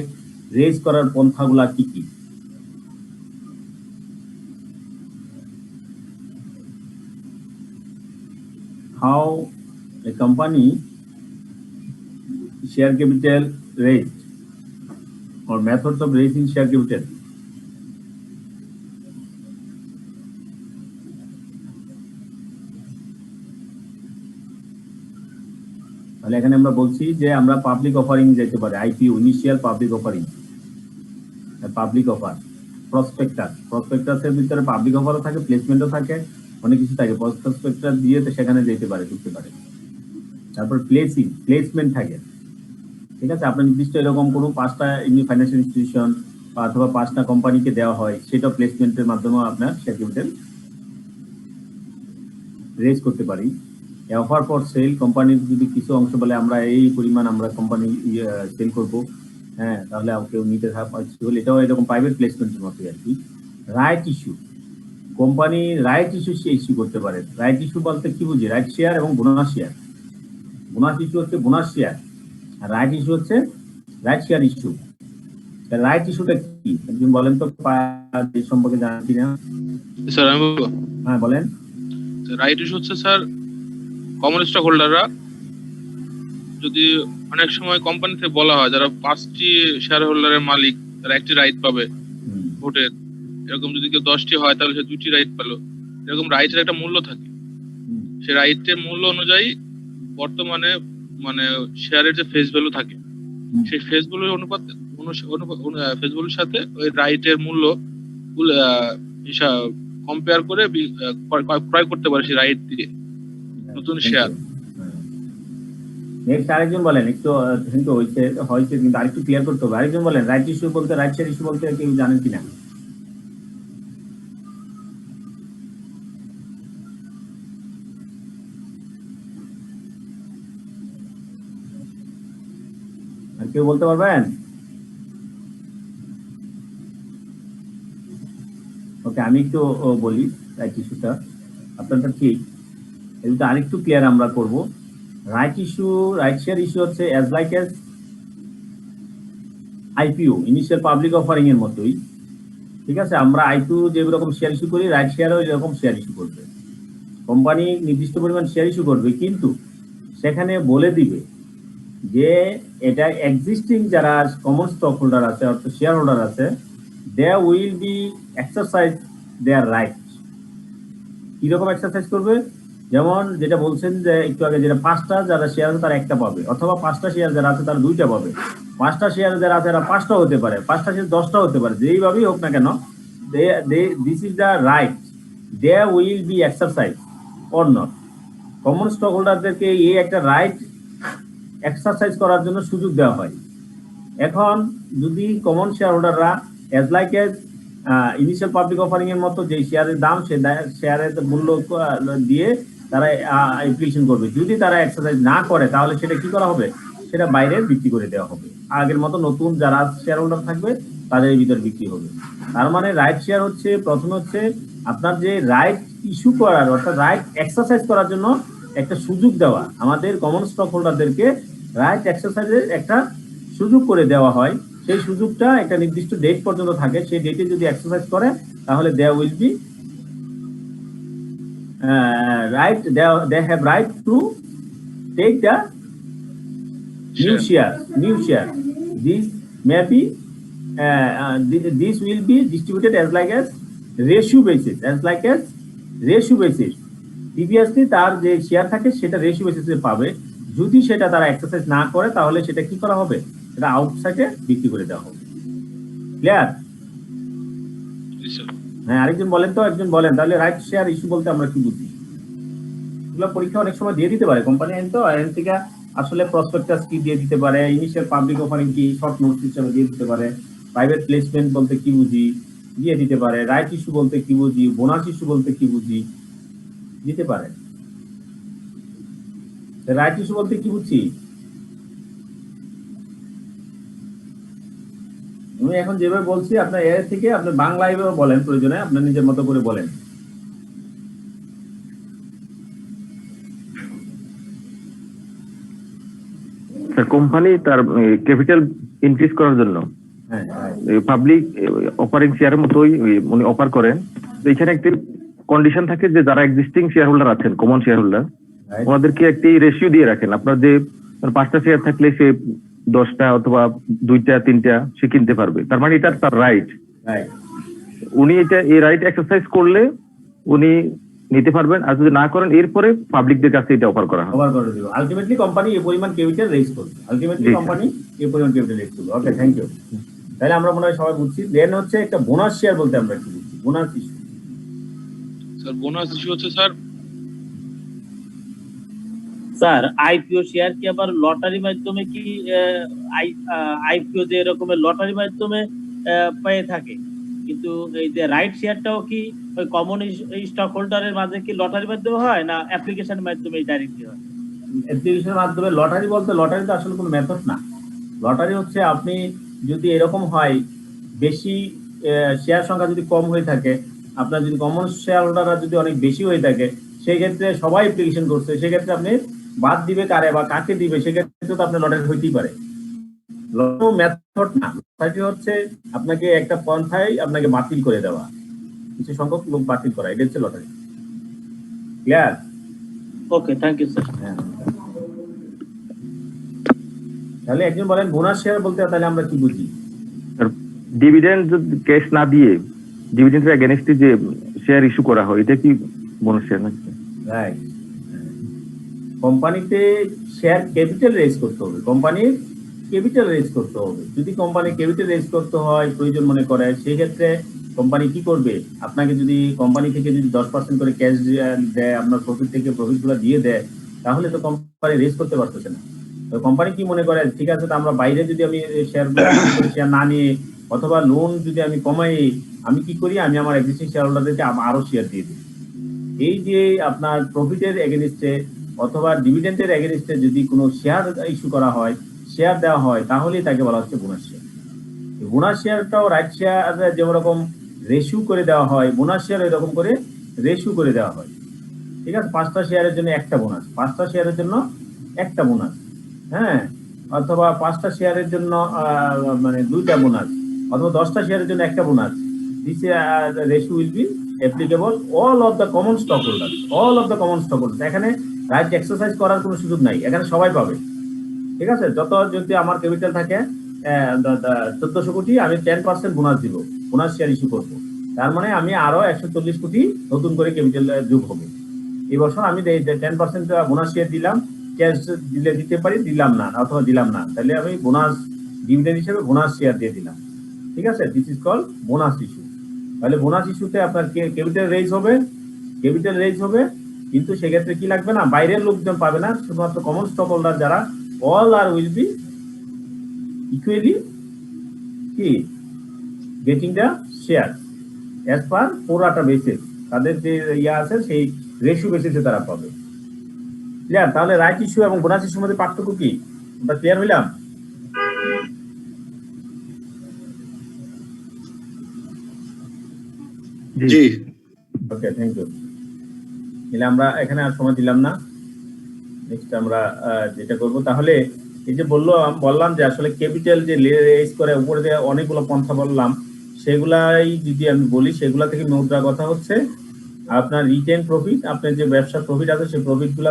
রেজ করার পন্থাগুলা কি কি? How a company share capital raised or methods of raising share capital. তাহলে এখানে আমরা বলছি যে আমরা পাবলিক অফারিং যেতে পারে, IPO, initial public offering, public offer, প্রসপেক্টাসের ভিতরে পাবলিক অফারও থাকে, প্লেসমেন্টও থাকে, অনেক কিছু থাকে। প্রসপেক্টাস দিয়ে তো সেখানে যেতে পারে, ঢুকতে পারে। তারপর প্লেসমেন্ট থাকে। ঠিক আছে, আপনার নির্দিষ্ট এরকম কোনো 5টা ফাইন্যান্সিয়াল ইনস্টিটিউশন অথবা 5টা কোম্পানিকে দেওয়া হয়, সেটা প্লেসমেন্টের মাধ্যমে আপনার শেয়ার ক্যাপিটাল রেজ করতে পারি। অফার ফর সেল, কোম্পানির যদি কিছু অংশ বলে আমরা এই পরিমাণ আমরা কোম্পানি সেল করবো, হ্যাঁ, তাহলে কেউ নিতে হলে এটাও এরকম প্রাইভেট প্লেসমেন্টের মতোই আর কি। Right issue, company right issue সে ইস্যু করতে পারে। রাইট ইস্যু বলতে কি বুঝি? রাইট শেয়ার এবং বোনাস শেয়ার। বোনাস ইস্যু হচ্ছে বোনাস শেয়ার, আর রাইট ইস্যু হচ্ছে রাইট শেয়ার ইস্যু। রাইট ইস্যুটা কি একজন বলেন তো, এই সম্পর্কে জানেন কিনা? স্যার আমি বলবো। হ্যাঁ বলেন। রাইট ইস্যু হচ্ছে স্যার কমন স্টক হোল্ডাররা যদি অনেক সময় কোম্পানিতে বলা হয় যারা 5টি শেয়ার হোল্ডারের মালিক তারা একটি রাইট পাবে ভোটের, এরকম যদি কেউ 10টি হয় তাহলে সে 2টি রাইট পেল। এরকম রাইটের একটা মূল্য থাকে, সে রাইটের মূল্য অনুযায়ী বর্তমানে মানে শেয়ারের যে ফেস ভ্যালু থাকে সেই ফেস ভ্যালুর অনুপাত ফেস ভ্যালুর সাথে ওই রাইটের মূল্য কম্পেয়ার করে ক্রয় করতে পারে সেই রাইট দিয়ে নতুন শেয়ার। নেক্সট আরেকজন বলেন, একটু কিন্তু হয়েছে কিন্তু আরেকটু ক্লিয়ার করতে হবে। আরেকজন বলেন রাইট ইস্যু বলতে, রাইট শেয়ার ইস্যু বলতে কেউ জানেন কিনা? আর কেউ বলতে পারবেন? ওকে, আমি একটু বলি রাইট ইস্যুটা, আপনারটা ঠিক, এটা আরেকটু ক্লিয়ার আমরা করব। Right issue, right share issue হচ্ছে as like as IPO, initial public offering এর মতোই। ঠিক আছে, আমরা আইপিও যেরকম শেয়ার ইস্যু করি, রাইট শেয়ারও এরকম শেয়ার ইস্যু করবে। কোম্পানি নির্দিষ্ট পরিমাণ শেয়ার ইস্যু করবে, কিন্তু সেখানে বলে দিবে যে এটা এক্সিস্টিং যারা কমন স্টক হোল্ডার আছে অর্থাৎ শেয়ার হোল্ডার আছে, they will be exercise their right. কিরকম এক্সারসাইজ করবে? যেমন যেটা বলছেন যে একটু আগে, যেটা 5টা যারা শেয়ার আছে তারা একটা পাবে, অথবা 5টা শেয়ার যারা আছে তারা 2টা পাবে, 5টা শেয়ার যারা আছে তারা 5টা হতে পারে, 5টা শেয়ার 10টা হতে পারে, যেইভাবেই হোক না কেন, this is the right, they will be exercise or not. Common stock হোল্ডারদেরকে এই একটা রাইট এক্সারসাইজ করার জন্য সুযোগ দেওয়া হয়। এখন যদি কমন শেয়ার হোল্ডাররা as like as initial public offering এর মতো যে শেয়ারের দাম, সে শেয়ারের মূল্য দিয়ে তারা অ্যাপ্লিকেশন করবে, যদি তারা এক্সারসাইজ না করে তাহলে সেটা কি করা হবে, সেটা বাইরে বিক্রি করে দেওয়া হবে। আগের মতো নতুন যারা শেয়ার হোল্ডার থাকবে তাদের ভিতর বিক্রি হবে। তার মানে রাইট শেয়ার হচ্ছে, প্রথমে হচ্ছে আপনার যে রাইট ইস্যু করার, অর্থাৎ রাইট এক্সারসাইজ করার জন্য একটা সুযোগ দেওয়া। আমাদের কমন স্টক হোল্ডারদেরকে রাইট এক্সারসাইজের একটা সুযোগ করে দেওয়া হয়। সেই সুযোগটা একটা নির্দিষ্ট ডেট পর্যন্ত থাকে, সেই ডেটে যদি এক্সারসাইজ করে তাহলে there will be right, they have right to take the new share. This may be this will be distributed as like as ratio basis. Previously তার যে শেয়ার থাকে সেটা রেশিও বেসিসে পাবে, যদি সেটা তারা এক্সারসাইজ না করে তাহলে সেটা কি করা হবে, সেটা আউটসাইডে বিক্রি করে দেওয়া হবে। ক্লিয়ার? হ্যাঁ, আরেকজন বলেন তো, একজন বলেন তাহলে রাইট শেয়ার ইস্যু বলতে আমরা কি বুঝি? এগুলো পরীক্ষা অনেক সময় দিয়ে দিতে পারে কোম্পানি, আইন তো আইন থেকে আসলে প্রসপেক্টাস কি দিয়ে দিতে পারে, ইনিশিয়াল পাবলিক অফারিং কি শর্ট নোট হিসেবে দিয়ে দিতে পারে, প্রাইভেট প্লেসমেন্ট বলতে কি বুঝি দিয়ে দিতে পারে, রাইট ইস্যু বলতে কি বুঝি, বোনাস ইস্যু বলতে কি বুঝি দিতে পারে। রাইট ইস্যু বলতে কি বুঝছি আমি এখন যেভাবে বলছি, আপনার এর থেকে আপনি বাংলায় বলেন, প্রয়োজনে আপনার নিজের মতো করে বলেন। কোম্পানি তার ক্যাপিটাল ইনক্রিজ করার জন্য পাবলিক অফারিং শেয়ারের মতোই উনি অফার করেন। এখানে একটি কন্ডিশন থাকে যে যারা এক্সিস্টিং শেয়ার হোল্ডার আছেন, কমন শেয়ার হোল্ডার, ওনাদেরকে একটি রেশিও দিয়ে রাখেন। আপনার যে 5টা শেয়ার থাকলে সে 10টা অথবা 2টা 3টা সে কিনতে পারবে। তার মানে এটা তার রাইট। উনি এটা এই রাইট এক্সারসাইজ করলে উনি নিতে পারবেন, আর যদি না করেন এরপরে পাবলিকদের কাছে এটা অফার করা হবে। আলটিমেটলি কোম্পানি এই পরিমাণ ক্যাপিটাল রেজ করবে, ওকে, থ্যাংক ইউ। তাহলে আমরা মনে হয় সবাই বুঝছি। দেন হচ্ছে একটা বোনাস শেয়ার বলতে আমরা কি বুঝছি? Bonus issue sir, bonus issue হচ্ছে স্যার আইপিও শেয়ার কি আবার লটারি মাধ্যমে কি আইপিও যে এরকমের লটারি মাধ্যমে পেয়ে থাকে, কিন্তু এই যে রাইট শেয়ারটাও কি ওই কমন স্টক হোল্ডারের মাঝে কি লটারি মাধ্যমে হয় না অ্যাপ্লিকেশনের মাধ্যমে ডাইরেক্টলি হয়? অ্যাপ্লিকেশনের মাধ্যমে। লটারি বলতে, লটারি তো আসলে কোনো মেথড না। লটারি হচ্ছে আপনি যদি এরকম হয়, বেশি শেয়ার সংখ্যা যদি কম হয়ে থাকে, আপনার যদি কমন শেয়ার হোল্ডাররা যদি অনেক বেশি হয়ে থাকে, সেই ক্ষেত্রে সবাই অ্যাপ্লিকেশন করছে, সেক্ষেত্রে আপনি বাদ দিবে কারে বা কাকে দিবে, সেক্ষেত্রে তো আপনার লটারি হইতেই পারে। মেথড না, লটারি হচ্ছে আপনাকে একটা পন্থায় আপনাকে বাতিল করে দেওয়া, কিছু সংখ্যক লোক বাতিল করা, এটা হচ্ছে lottery. Clear? Okay, thank you sir. তাহলে একজন বলেন বোনাস শেয়ার বলতে তাহলে আমরা কি বুঝি? ডিভিডেন্ড যদি ক্যাশ না দিয়ে ডিভিডেন্ডের এগেইনস্টে যে শেয়ার ইস্যু করা হয়, এটা কি বোনাস শেয়ার নাকি? রাইট। কোম্পানিতে শেয়ার ক্যাপিটাল রেজ করতে হবে, কোম্পানির ক্যাপিটাল রেজ করতে হবে। যদি কোম্পানি ক্যাপিটাল রেজ করতে হয় প্রয়োজন মনে করে, সেই ক্ষেত্রে কোম্পানি কি করবে, আপনাকে যদি কোম্পানি থেকে যদি 10% করে ক্যাশ দেয়, আপনার প্রফিট থেকে প্রফিটগুলো দিয়ে দেয়, তাহলে তো কোম্পানি রেজ করতে পারতেছে না। তো কোম্পানি কি মনে করে, ঠিক আছে, তো আমরা বাইরে যদি আমি শেয়ার না নিয়ে অথবা লোন যদি আমি কমাই, আমি কি করি, আমি আমার এক্সিস্টিং শেয়ার হোল্ডারদেরকে আরো শেয়ার দিয়ে দিই। এই যে আপনার প্রফিটের এগেইনস্টে অথবা ডিভিডেন্ডের এগেইনস্টে যদি কোনো শেয়ার ইস্যু করা হয়, শেয়ার দেওয়া হয়, তাহলেই তাকে বলা হচ্ছে বোনাস শেয়ার। বোনাস শেয়ারটাও রাইট শেয়ার যেরকম রেশিও করে দেওয়া হয়, বোনাস শেয়ার এরকম করে রেশিও করে দেওয়া হয়। ঠিক আছে, 5টা শেয়ারের জন্য একটা বোনাস, 5টা শেয়ারের জন্য একটা বোনাস, হ্যাঁ, অথবা 5টা শেয়ারের জন্য মানে 2টা বোনাস, অথবা 10টা শেয়ারের জন্য একটা bonus. This ratio will be applicable all of the common stock holder. এখানে রাইট এক্সারসাইজ করার কোনো সুযোগ নাই, এখানে সবাই পাবে। ঠিক আছে, যত যদি আমার ক্যাপিটাল থাকে 1400 কোটি, আমি 10% বোনাস দিব, বোনাস শেয়ার ইস্যু করবো, তার মানে আমি আরো 140 কোটি নতুন করে ক্যাপিটাল যোগ হবে। এই বছর আমি 10% বোনাস শেয়ার দিলাম, ক্যাশ দিলে দিতে পারি, দিলাম না, অথবা দিলাম না, তাহলে আমি বোনাস ডিভিডেন্ড হিসেবে বোনাস শেয়ার দিয়ে দিলাম। ঠিক আছে, this is call bonus issue. তাহলে বোনাস ইস্যুতে আপনার ক্যাপিটাল রেজ হবে, কিন্তু সেক্ষেত্রে কি লাগবে না, বাইরের লোকজন পাবে না, শুধুমাত্র কমন স্টক হোল্ডার যারা all are will be equally কি getting the share as per pro rata basis, তাদের যে ইয়া আছে সেই রেশিও বেসিসে তারা পাবে। ক্লিয়ার? তাহলে রাইট ইস্যু এবং বোনাস ইস্যুর মধ্যে পার্থক্য কি, আমরা ক্লিয়ার হইলাম? জি, ওকে, থ্যাংক ইউ। তাহলে আমরা এখানে আর সময় দিলাম না, নেক্সট আমরা যেটা করব, তাহলে এই যে বললাম যে আসলে ক্যাপিটাল যে রেজ করে উপরে যে অনেকগুলো পন্থা বললাম, সেগুলাই যদি আমি বলি, সেগুলা থেকে মুদ্রা কথা হচ্ছে আপনার রিটেন প্রফিট, আপনার যে ব্যবসার প্রফিট আছে সেই প্রফিটগুলো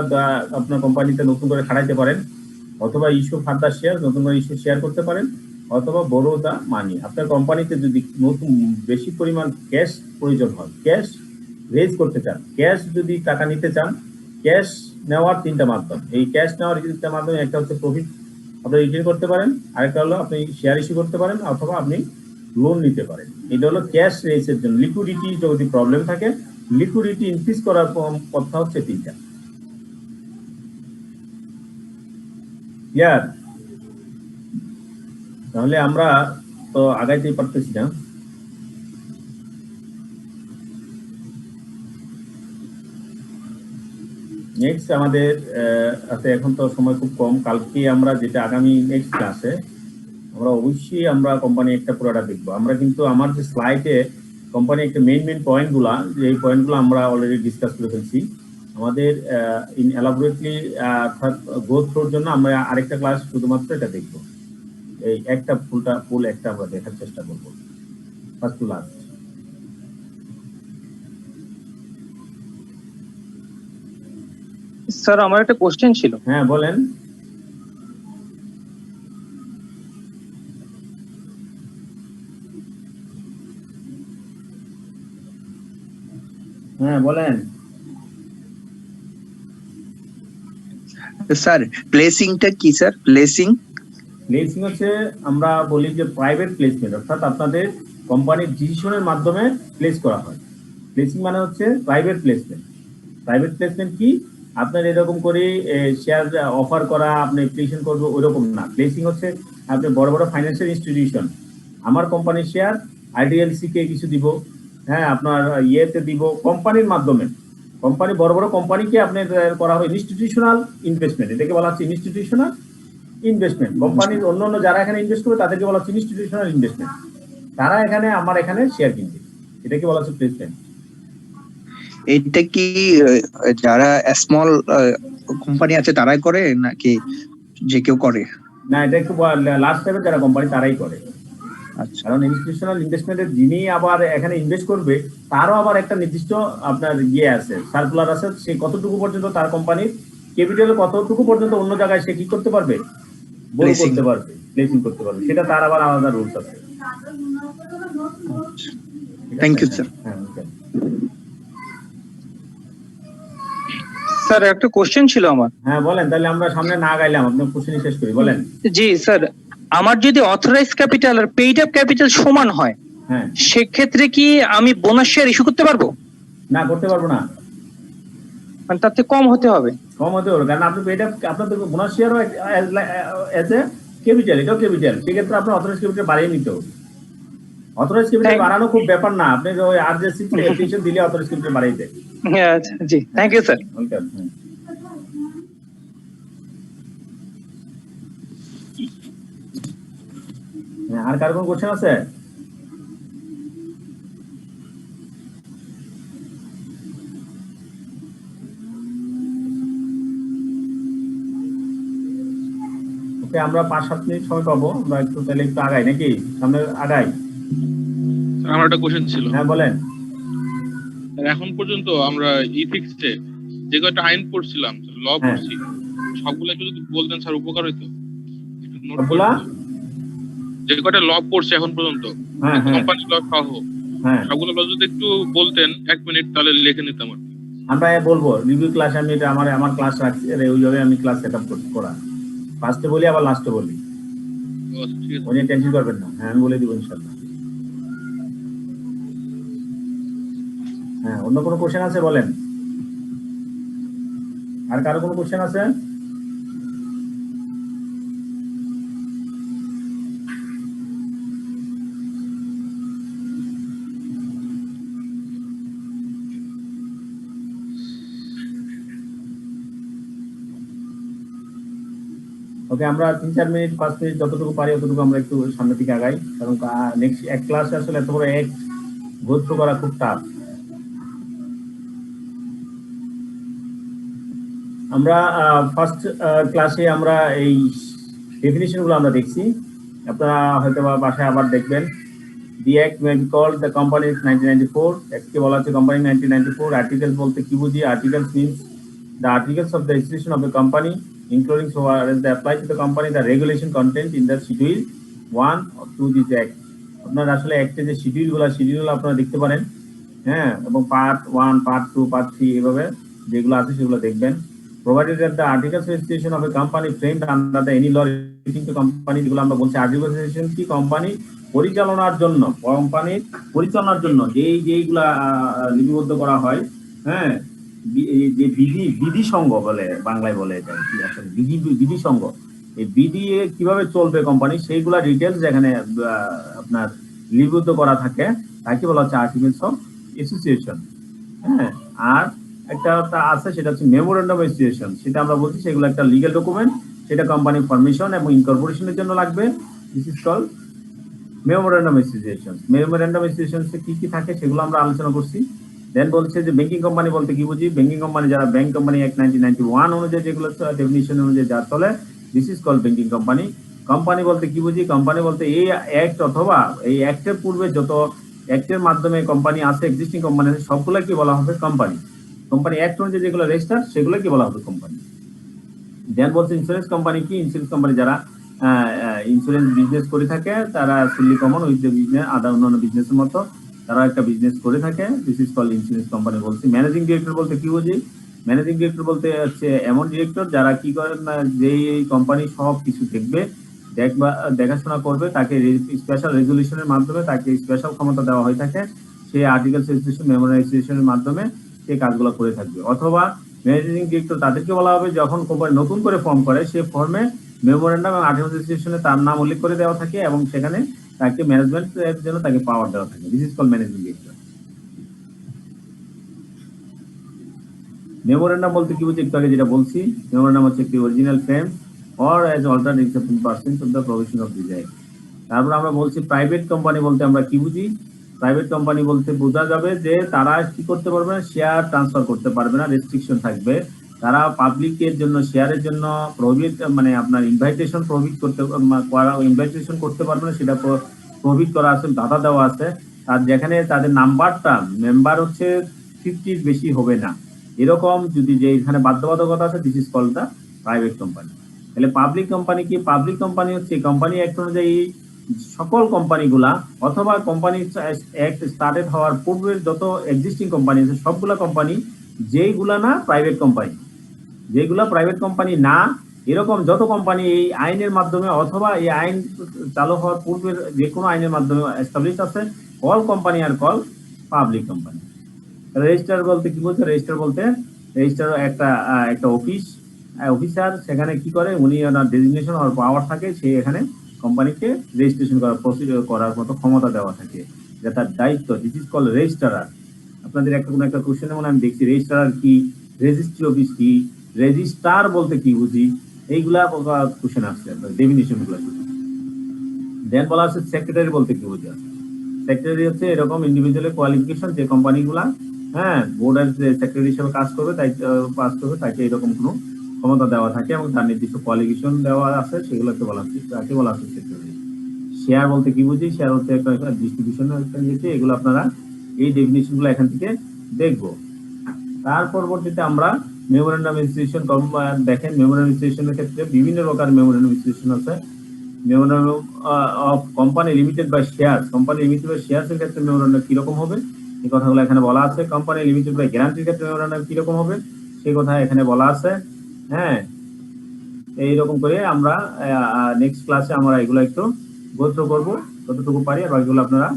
আপনার কোম্পানিতে নতুন করে খাটাইতে পারেন, অথবা ইস্যু ফার্দার শেয়ার, নতুন করে ইস্যু শেয়ার করতে পারেন, অথবা বড় দা মানি। আপনার কোম্পানিতে যদি নতুন বেশি পরিমাণ ক্যাশ প্রয়োজন হয়, ক্যাশ রেজ করতে চান, ক্যাশ যদি টাকা নিতে চান, ক্যাশ নেওয়ার তিনটা মাধ্যম। এই ক্যাশ নেওয়ার তিনটা মাধ্যমে একটা হচ্ছে প্রফিট আপনি রিটেন করতে পারেন, আরেকটা হলো আপনি শেয়ার ইস্যু করতে পারেন, অথবা আপনি লোন নিতে পারেন। এটা হলো ক্যাশ রেজের জন্য। লিকুইডিটি যদি প্রবলেম থাকে, লিকুইডিটি ইনক্রিজ করার কথা হচ্ছে তিনটা। ক্লিয়ার? তাহলে আমরা তো আগাইতেই পারতেছি না। নেক্সট আমাদের আছে, এখন তো সময় খুব কম, কালকে আমরা যেটা আগামী নেক্সট ক্লাসে আমরা অবশ্যই আমরা কোম্পানি একটা পুরোটা দেখবো। আমরা কিন্তু আমার যে স্লাইডে কোম্পানি একটা মেইন পয়েন্টগুলা, যে এই পয়েন্টগুলো আমরা অলরেডি ডিসকাস করে ফেলছি। আমাদের ইন এলাবোরেটলি অর্থাৎ গো থ্রুর জন্য আমরা আরেকটা ক্লাস শুধুমাত্র এটা দেখবো। এই একটা ফুল একটা আমরা দেখার চেষ্টা করবো, ফার্স্ট টু লাস্ট। স্যার আমার একটা কোশ্চেন ছিল। হ্যাঁ বলেন। হ্যাঁ বলেন। স্যার প্লেসিংটা কি স্যার? প্লেসিং হচ্ছে আমরা বলি যে প্রাইভেট প্লেসমেন্ট, অর্থাৎ আপনাদের কোম্পানির ডিসিশনের মাধ্যমে প্লেস করা হয়। প্লেসিং মানে হচ্ছে প্রাইভেট প্লেসমেন্ট। প্রাইভেট প্লেসমেন্ট কি, আপনার এরকম করে শেয়ার অফার করা, আপনি অ্যাপ্লিকেশন করবো ওইরকম না। প্লেসিং হচ্ছে আপনি বড় বড় ফাইন্যান্সিয়াল ইনস্টিটিউশন, আমার কোম্পানির শেয়ার আইডিএলসি কে কিছু দিব, হ্যাঁ আপনার ইয়েতে দিব, কোম্পানির মাধ্যমে। কোম্পানি বড় বড় কোম্পানিকে আপনার করা হয় ইনস্টিটিউশনাল ইনভেস্টমেন্ট, এটাকে বলা হচ্ছে ইনস্টিটিউশনাল ইনভেস্টমেন্ট। কোম্পানির অন্য যারা এখানে ইনভেস্ট করবে তাদেরকে বলা হচ্ছে ইনস্টিটিউশনাল ইনভেস্টমেন্ট, তারা এখানে আমার এখানে শেয়ার কিনবে, এটাকে বলা হচ্ছে প্লেসমেন্ট। এটা কি যারা স্মল কোম্পানি আছে তারাই করে নাকি যে কেউ করে? না, এটা একটু লাস্ট টাইমে যারা কোম্পানি তারাই করে। আচ্ছা, কারণ ইনস্টিটিউশনাল ইনভেস্টমেন্টের যিনি আবার এখানে ইনভেস্ট করবে তারও আবার একটা নির্দিষ্ট আপনার ইয়ে আছে, সার্কুলার আছে, সে কতটুকু পর্যন্ত তার কোম্পানির ক্যাপিটাল কতটুকু পর্যন্ত অন্য জায়গায় সে কি করতে পারবে, বড় করতে পারবে, প্লেসিং করতে পারবে, সেটা তার আবার আলাদা রুলস আছে। Thank you sir. স্যার একটা কোশ্চেন ছিল আমার। হ্যাঁ বলেন, তাহলে আমরা সামনে না গাইলাম, আপনি কোশ্চেন শেষ করি, বলেন। জি স্যার, আমার যদি অথরাইজ ক্যাপিটাল আর পেইড আপ ক্যাপিটাল সমান হয়, হ্যাঁ সেক্ষেত্রে কি আমি বোনাস শেয়ার ইস্যু করতে পারবো? না, করতে পারবো না, মানে তার থেকে কম হতে হবে। কম হতে হবে, কারণ আপনি পেইড আপ, আপনার তো বোনাস শেয়ারও এজ এ ক্যাপিটাল, এটাও ক্যাপিটাল, সেক্ষেত্রে আপনার অথরাইজ ক্যাপিটাল বাড়িয়ে নিতে হবে। অথরাইজ ক্যাপিটাল বাড়ানো খুব ব্যাপার না, আপনি ওই আরজেসি অ্যাপ্লিকেশন দিলে অথরাইজ ক্যাপিটাল বাড়িয়ে দেয়। হ্যাঁ জি, থ্যাংক ইউ স্যার। ওয়েলকাম। আর কার কোন কোশ্চেন আছে? ওকে, আমরা 5-7 মিনিট সময় পাবো, আমরা একটু তাহলে একটু আগাই নাকি, সামনে আগাই। আমার একটা কোশ্চেন ছিল। হ্যাঁ বলেন। এখন পর্যন্ত আমরা ইথিক্সে যে কয়টা আইন পড়ছিলাম, ল পড়ছি, সবগুলো একটু যদি বলতেন স্যার উপকার হইতো। যে কয়টা ল পড়ছে এখন পর্যন্ত, কোম্পানি ল সহ সবগুলো ল যদি একটু বলতেন 1 মিনিট, তাহলে লিখে নিতাম আর কি। আমরা বলবো রিভিউ ক্লাস, আমি এটা আমার ক্লাস রাখছি, ওইভাবে আমি ক্লাস সেট আপ করা, ফার্স্টে বলি আবার লাস্টে বলি, ঠিক আছে। উনি টেনশন করবেন না। হ্যাঁ, আমি বলে দিব ইনশাল্লাহ। হ্যাঁ, অন্য কোনো কোশ্চেন আছে বলেন? আর কারো কোনো কোশ্চেন আছে? ওকে, আমরা 3-4 মিনিট 5 মিনিট যতটুকু পারি অতটুকু আমরা একটু সামনের দিকে আগাই, কারণ নেক্সট এক ক্লাসে আসলে এত বড় এক গোত্র করা খুব টাফ। আমরা ফার্স্ট ক্লাসে আমরা এই ডেফিনিশন গুলো আমরা দেখছি, আপনারা হয়তো বা বাসায় আবার দেখবেন। The Act may be called the Company 1994, একটি বলা হচ্ছে কোম্পানি 1994। আর্টিকেলস বলতে কি বুঝি? Articles means the articles of the institution of the company, including so far as they apply to the company, the regulation content in the schedule 1 to this act. আপনারা আসলে অ্যাক্টে যে schedule আপনারা দেখতে পারেন, হ্যাঁ, এবং পার্ট 1, পার্ট 2, পার্ট 3 এভাবে যেগুলো আছে সেগুলো দেখবেন। Provided that the articles of association of a company framed under the any law relating to company, যেগুলো আমরা বলছি আর্টিকেল অফ অ্যাসোসিয়েশন কি কোম্পানি পরিচালনার জন্য, কোম্পানির পরিচালনার জন্য যেইগুলা লিপিবদ্ধ করা হয়, হ্যাঁ, যে বিধি সংঘ বলে, বাংলায় বলে এটা কি আসলে বিধি সংঘ, এই বিধি কিভাবে চলবে কোম্পানি, সেইগুলা ডিটেলস যেখানে আপনার লিপিবদ্ধ করা থাকে তাকে বলা হচ্ছে আর্টিকেলস অফ অ্যাসোসিয়েশন। হ্যাঁ, আর একটা আছে সেটা হচ্ছে মেমোরেন্ডাম অফ অ্যাসোসিয়েশন, সেটা আমরা বলছি সেগুলো একটা লিগ্যাল ডকুমেন্ট, সেটা কোম্পানি ফরমেশন এবং ইনকর্পোরেশনের জন্য লাগবে। This is called memorandum association. Memorandum association কি কি থাকে সেগুলো আমরা আলোচনা করছি। দেন বলছে যে ব্যাংকিং কোম্পানি বলতে কি বুঝি? ব্যাংকিং কোম্পানি যারা ব্যাংক কোম্পানি অ্যাক্ট 1991 অনুযায়ী যেগুলো ডেফিনিশন অনুযায়ী যা চলে, this is called banking company. Company বলতে কি বুঝি? কোম্পানি বলতে এই অ্যাক্ট অথবা এই অ্যাক্টের পূর্বে যত অ্যাক্টের মাধ্যমে কোম্পানি আছে, এক্সিস্টিং কোম্পানি আছে, সবগুলো কি বলা হবে? কোম্পানি। কোম্পানি অ্যাক্ট অনুযায়ী যেগুলো রেজিস্টার সেগুলো কি বলা হবে? কোম্পানি। দেন বলছে ইন্স্যুরেন্স কোম্পানি কি? ইন্স্যুরেন্স কোম্পানি যারা ইন্স্যুরেন্স বিজনেস করে থাকে, তারা fully common with the business, other অন্যান্য বিজনেসের মতো তারা একটা বিজনেস করে থাকে, this is called insurance company বলছি। ম্যানেজিং ডিরেক্টর বলতে কি বুঝি? ম্যানেজিং ডিরেক্টর বলতে হচ্ছে এমন ডিরেক্টর যারা কি করেন না, যে এই কোম্পানি সব কিছু দেখবে, দেখাশোনা করবে, তাকে স্পেশাল রেজুলেশনের মাধ্যমে তাকে স্পেশাল ক্ষমতা দেওয়া হয়ে থাকে, সে আর্টিকেল অ্যাসোসিয়েশন মেমোরাইজেশনের মাধ্যমে সে কাজগুলো করে থাকবে। অথবা ম্যানেজিং ডিরেক্টর তাদেরকে বলা হবে যখন কোম্পানি নতুন করে ফর্ম করে, সে ফর্মে মেমোরেন্ডাম এবং আর্টিকেল অ্যাসোসিয়েশনে তার নাম উল্লেখ করে দেওয়া থাকে এবং সেখানে তাকে ম্যানেজমেন্টের জন্য তাকে পাওয়ার দেওয়া থাকে। This is called managing director. Memorandum বলতে কি বুঝি? একটু আগে যেটা বলছি, মেমোরেন্ডাম হচ্ছে একটি original frame or as alternate accepting persons of the provision of this act. তারপর আমরা বলছি প্রাইভেট কোম্পানি বলতে আমরা কি বুঝি? প্রাইভেট কোম্পানি বলতে বোঝা যাবে যে তারা কি করতে পারবে না, শেয়ার ট্রান্সফার করতে পারবে না, রেস্ট্রিকশন থাকবে। তারা পাবলিকের জন্য শেয়ারের জন্য প্রভিট, মানে আপনার ইনভাইটেশন প্রভিট করতে, ইনভাইটেশন করতে পারবে না, সেটা প্রভিট করা আছে, বাধা দেওয়া আছে। আর যেখানে তাদের নাম্বারটা মেম্বার হচ্ছে 50 বেশি হবে না, এরকম যদি যে এখানে বাধ্যবাধকতা আছে, this is called the private company. তাহলে পাবলিক কোম্পানি কি? পাবলিক কোম্পানি হচ্ছে কোম্পানি অ্যাক্ট অনুযায়ী সকল কোম্পানিগুলা, অথবা কোম্পানি অ্যাক্ট স্টার্টেড হওয়ার পূর্বের যত এক্সিস্টিং কোম্পানি আছে সবগুলা কোম্পানি, যেইগুলা না প্রাইভেট কোম্পানি, যেগুলা প্রাইভেট কোম্পানি না, এরকম যত কোম্পানি এই আইনের মাধ্যমে অথবা এই আইন চালু হওয়ার পূর্বের যে কোনো আইনের মাধ্যমে এস্টাবলিশ আছে, অল কোম্পানি আর কল পাবলিক কোম্পানি। রেজিস্টার বলতে কি বলছে? রেজিস্টার বলতে রেজিস্টার একটা অফিসার, সেখানে কি করে, উনি ওনার ডেজিগনেশন আর পাওয়ার থাকে, সে এখানে কোম্পানিকে রেজিস্ট্রেশন করার প্রসিডিওর করার মতো ক্ষমতা দেওয়া থাকে, যেটা তার দায়িত্ব। This is called registrar. আপনাদের কোনো একটা কোশ্চেনে মনে আমি দেখছি রেজিস্ট্রার কি, রেজিস্ট্রি অফিস কি, রেজিস্ট্রার বলতে কি বুঝি, এইগুলা কোশ্চেন আসছে ডেফিনিশন গুলো। দেন বলা হচ্ছে সেক্রেটারি বলতে কি বুঝি? সেক্রেটারি হচ্ছে এরকম ইন্ডিভিজুয়ালের কোয়ালিফিকেশন, যে কোম্পানিগুলা হ্যাঁ বোর্ডের যে সেক্রেটারি হিসেবে কাজ করবে, তাই পাস করবে, তাকে এরকম কোনো ক্ষমতা দেওয়া থাকে এবং তার নির্দিষ্ট কোয়ালিফিকেশন দেওয়া আছে, সেগুলোকে বলা হচ্ছে, তাকে বলা হচ্ছে সেক্রেটারি। শেয়ার বলতে কি বুঝি? শেয়ার হচ্ছে একটা ডিস্ট্রিবিউশনের একটা ইয়েতে, এগুলো আপনারা এই ডেফিনিশন গুলো এখান থেকে দেখবো। তার পরবর্তীতে আমরা মেমোরেন্ডাম ইনস্টিটিউশন দেখেন। মেমোরেন্ডাম ইনস্টিটিউশনের ক্ষেত্রে বিভিন্ন প্রকার মেমোরেন্ডাম ইনস্টিটিউশন আছে। Memorandum of company limited by share, company limited by shares এর ক্ষেত্রে মেমোরেন্ডাম কিরকম হবে? এই কথাগুলো এখানে বলা আছে। কোম্পানি লিমিটেড বাই গ্যারান্টির ক্ষেত্রে মেমোরেন্ডাম কিরকম হবে সেই কথা এখানে বলা আছে। হ্যাঁ, এইরকম করে আমরা নেক্সট ক্লাসে আমরা এগুলো একটু গো থ্রু করবো যতটুকু পারি, আর বাকিগুলো আপনারা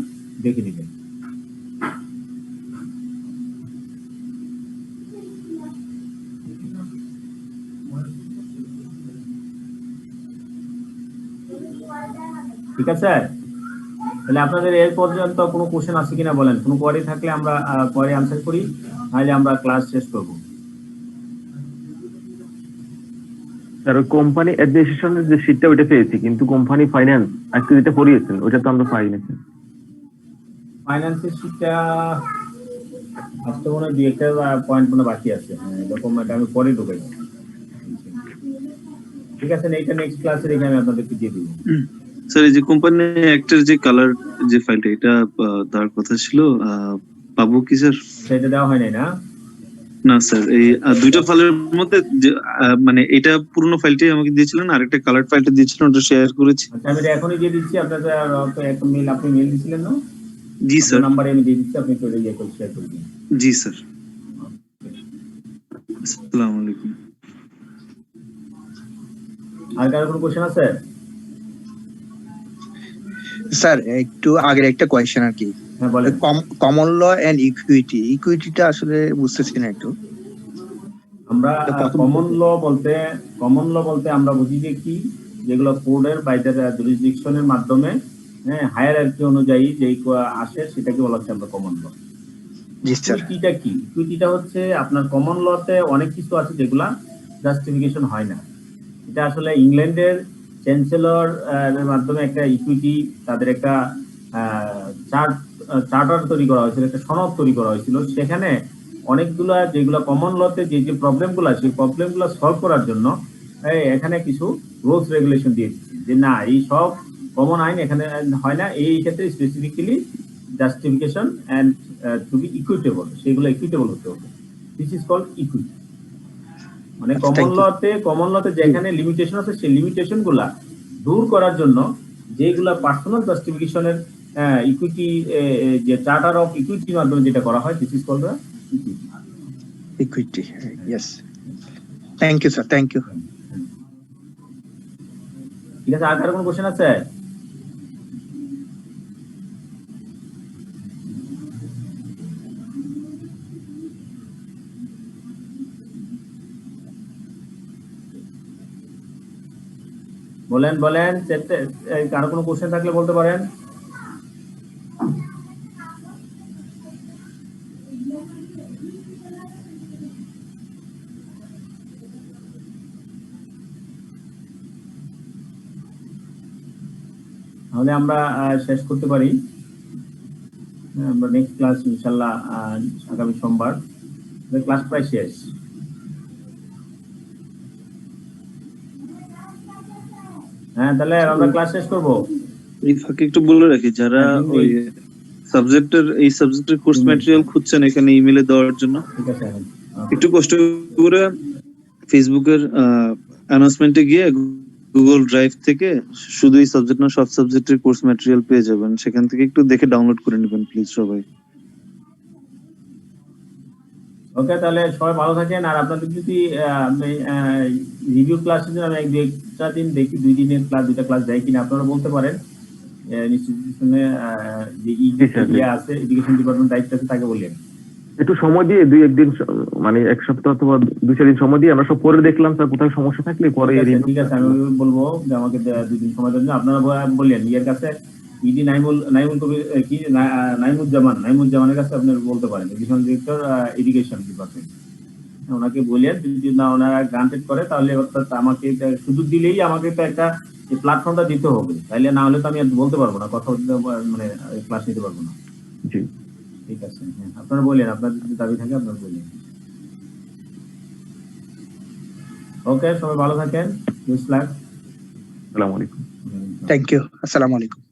দেখে নেবেন। ঠিক আছে, তাহলে আপনাদের এর পর্যন্ত কোনো কোশ্চেন আছে কিনা বলেন। কোনো কোয়ারি থাকলে আমরা কোয়ারি আনসার করি, তাহলে আমরা ক্লাস শেষ করব। স্যার ওই কোম্পানি অ্যাডমিনিস্ট্রেশনের যে শীটটা ওইটা পেয়েছি, কিন্তু কোম্পানি ফাইন্যান্স আজকে যেটা পড়িয়েছেন ওইটা তো আমরা পাইনি স্যার। ফাইন্যান্সের শীটটা আজকে মনে হয় 2-1টা পয়েন্ট মনে বাকি আছে। হ্যাঁ, এরকম এটা আমি পরে ঢুকাই। ঠিক আছে, এইটা নেক্সট ক্লাসে রেখে আমি আপনাদেরকে দিয়ে দিব। স্যার এই যে কোম্পানি অ্যাক্টের যে কালার যে ফাইলটা এটা দেওয়ার কথা ছিল, পাবো কি স্যার? সেটা দেওয়া হয় নাই না? না স্যার, এই দুইটা ফাইলের মধ্যে মানে এটা পুরনো ফাইলটাই আমাকে দিয়েছিলেন, আরেকটা কালার ফাইলটা দিয়েছিলেন, ওটা শেয়ার করেছি। আচ্ছা, আমি এটা এখনই দিয়ে দিচ্ছি আপনাদের। একটা মেল আপনি মেল দিয়েছিলেন না? জি স্যার, নাম্বারে আমি দিয়ে দিচ্ছি, আপনি চলে গিয়ে শেয়ার করে দিন। জি স্যার। আসসালামু আলাইকুম। আর কারো কোনো কোশ্চেন আছে? স্যার একটু আগের একটা কোয়েশ্চেন আর কি, হ্যাঁ বলেন। কমন ল এন্ড ইকুইটিটা আসলে বুঝতেছি না একটু। আমরা কমন ল বলতে আমরা বুঝি যে কি, যেগুলো কোডের বাইরে জুরিসডিকশনের মাধ্যমে হায়ারার্কি অনুযায়ী যেই আসে সেটাকে বলা হচ্ছে আমরা কমন ল। জি স্যার। ইকুইটিটা কি? ইকুইটিটা হচ্ছে আপনার কমন লতে অনেক কিছু আছে যেগুলা জাস্টিফিকেশন হয় না। এটা আসলে ইংল্যান্ডের চ্যান্সেলর এর মাধ্যমে একটা ইকুইটি, তাদের একটা চার্টার তৈরি করা হয়েছিল, একটা সনদ তৈরি করা হয়েছিল। সেখানে অনেকগুলা যেগুলো কমন লতে যে প্রবলেমগুলো আছে, সেই প্রবলেমগুলো সলভ করার জন্য এখানে কিছু রুলস রেগুলেশন দিয়ে দিচ্ছে যে না, এই সব কমন আইন এখানে হয় না, এই ক্ষেত্রে specifically justification and to be equitable, সেগুলো ইকুইটেবল হতে হবে। This is called equity. মানে কমন লতে যেখানে লিমিটেশন আছে সেই লিমিটেশন গুলা দূর করার জন্য যেগুলা পার্সোনাল জাস্টিফিকেশনের ইকুইটি, যে চার্টার অফ ইকুইটির মাধ্যমে যেটা করা হয়, this is called equity. Yes, thank you sir, thank you. ঠিক আছে, আর কারো কোনো কোশ্চেন আছে? বলেন কারো কোনো কোশ্চেন থাকলে বলতে পারেন। তাহলে আমরা শেষ করতে পারি। আমরা নেক্সট ক্লাস ইনশাআল্লাহ আগামী সোমবার। ক্লাস প্রায় শেষ। হ্যাঁ, তাহলে আমরা ক্লাস শেষ করব। এই ফাঁকে একটু বলে রাখি, যারা ওই সাবজেক্টের কোর্স ম্যাটেরিয়াল খুঁজছেন এখানে ইমেলে দেওয়ার জন্য, ঠিক আছে, একটু কষ্ট করে ফেসবুকের অ্যানাউন্সমেন্টে গিয়ে গুগল ড্রাইভ থেকে শুধু এই সাবজেক্ট না সব সাবজেক্টের কোর্স ম্যাটেরিয়াল পেয়ে যাবেন, সেখান থেকে একটু দেখে ডাউনলোড করে নেবেন প্লিজ সবাই। ওকে, তাহলে সবাই ভালো থাকেন। আর আপনাদের যদি রিভিউ ক্লাসের জন্য আমি একটা দিন দেখি, 2 দিনের ক্লাস, 2টা ক্লাস দেয় কিনা আপনারা বলতে পারেন। ইনস্টিটিউশনে যে আছে এডুকেশন ডিপার্টমেন্ট দায়িত্ব আছে তাকে বললেন একটু সময় দিয়ে 2-1 দিন, মানে 1 সপ্তাহ অথবা 2-4 দিন সময় দিয়ে আমরা সব পরে দেখলাম স্যার, কোথাও সমস্যা থাকলে পরে। ঠিক আছে, আমি বলবো যে আমাকে 2 দিন সময় দেন। আপনারা বললেন ইয়ের কাছে, ইডি নাইমুজ্জামানের কাছে আপনি বলতে পারেন, এডুকেশন ডিরেক্টর এডুকেশন ডিপার্টমেন্ট। ওনাকে বললেন যদি না ওনারা গ্রান্টেড করে তাহলে অর্থাৎ আমাকে সুযোগ দিলেই আমাকে তো একটা প্ল্যাটফর্মটা দিতে হবে, তাইলে না হলে তো আমি বলতে পারবো না, কথা মানে ক্লাস নিতে পারবো না। জি ঠিক আছে, হ্যাঁ আপনারা বললেন, আপনার যদি দাবি থাকে আপনারা বললেন। ওকে, সবাই ভালো থাকেন। আসসালামু আলাইকুম। Thank you. আসসালামু আলাইকুম।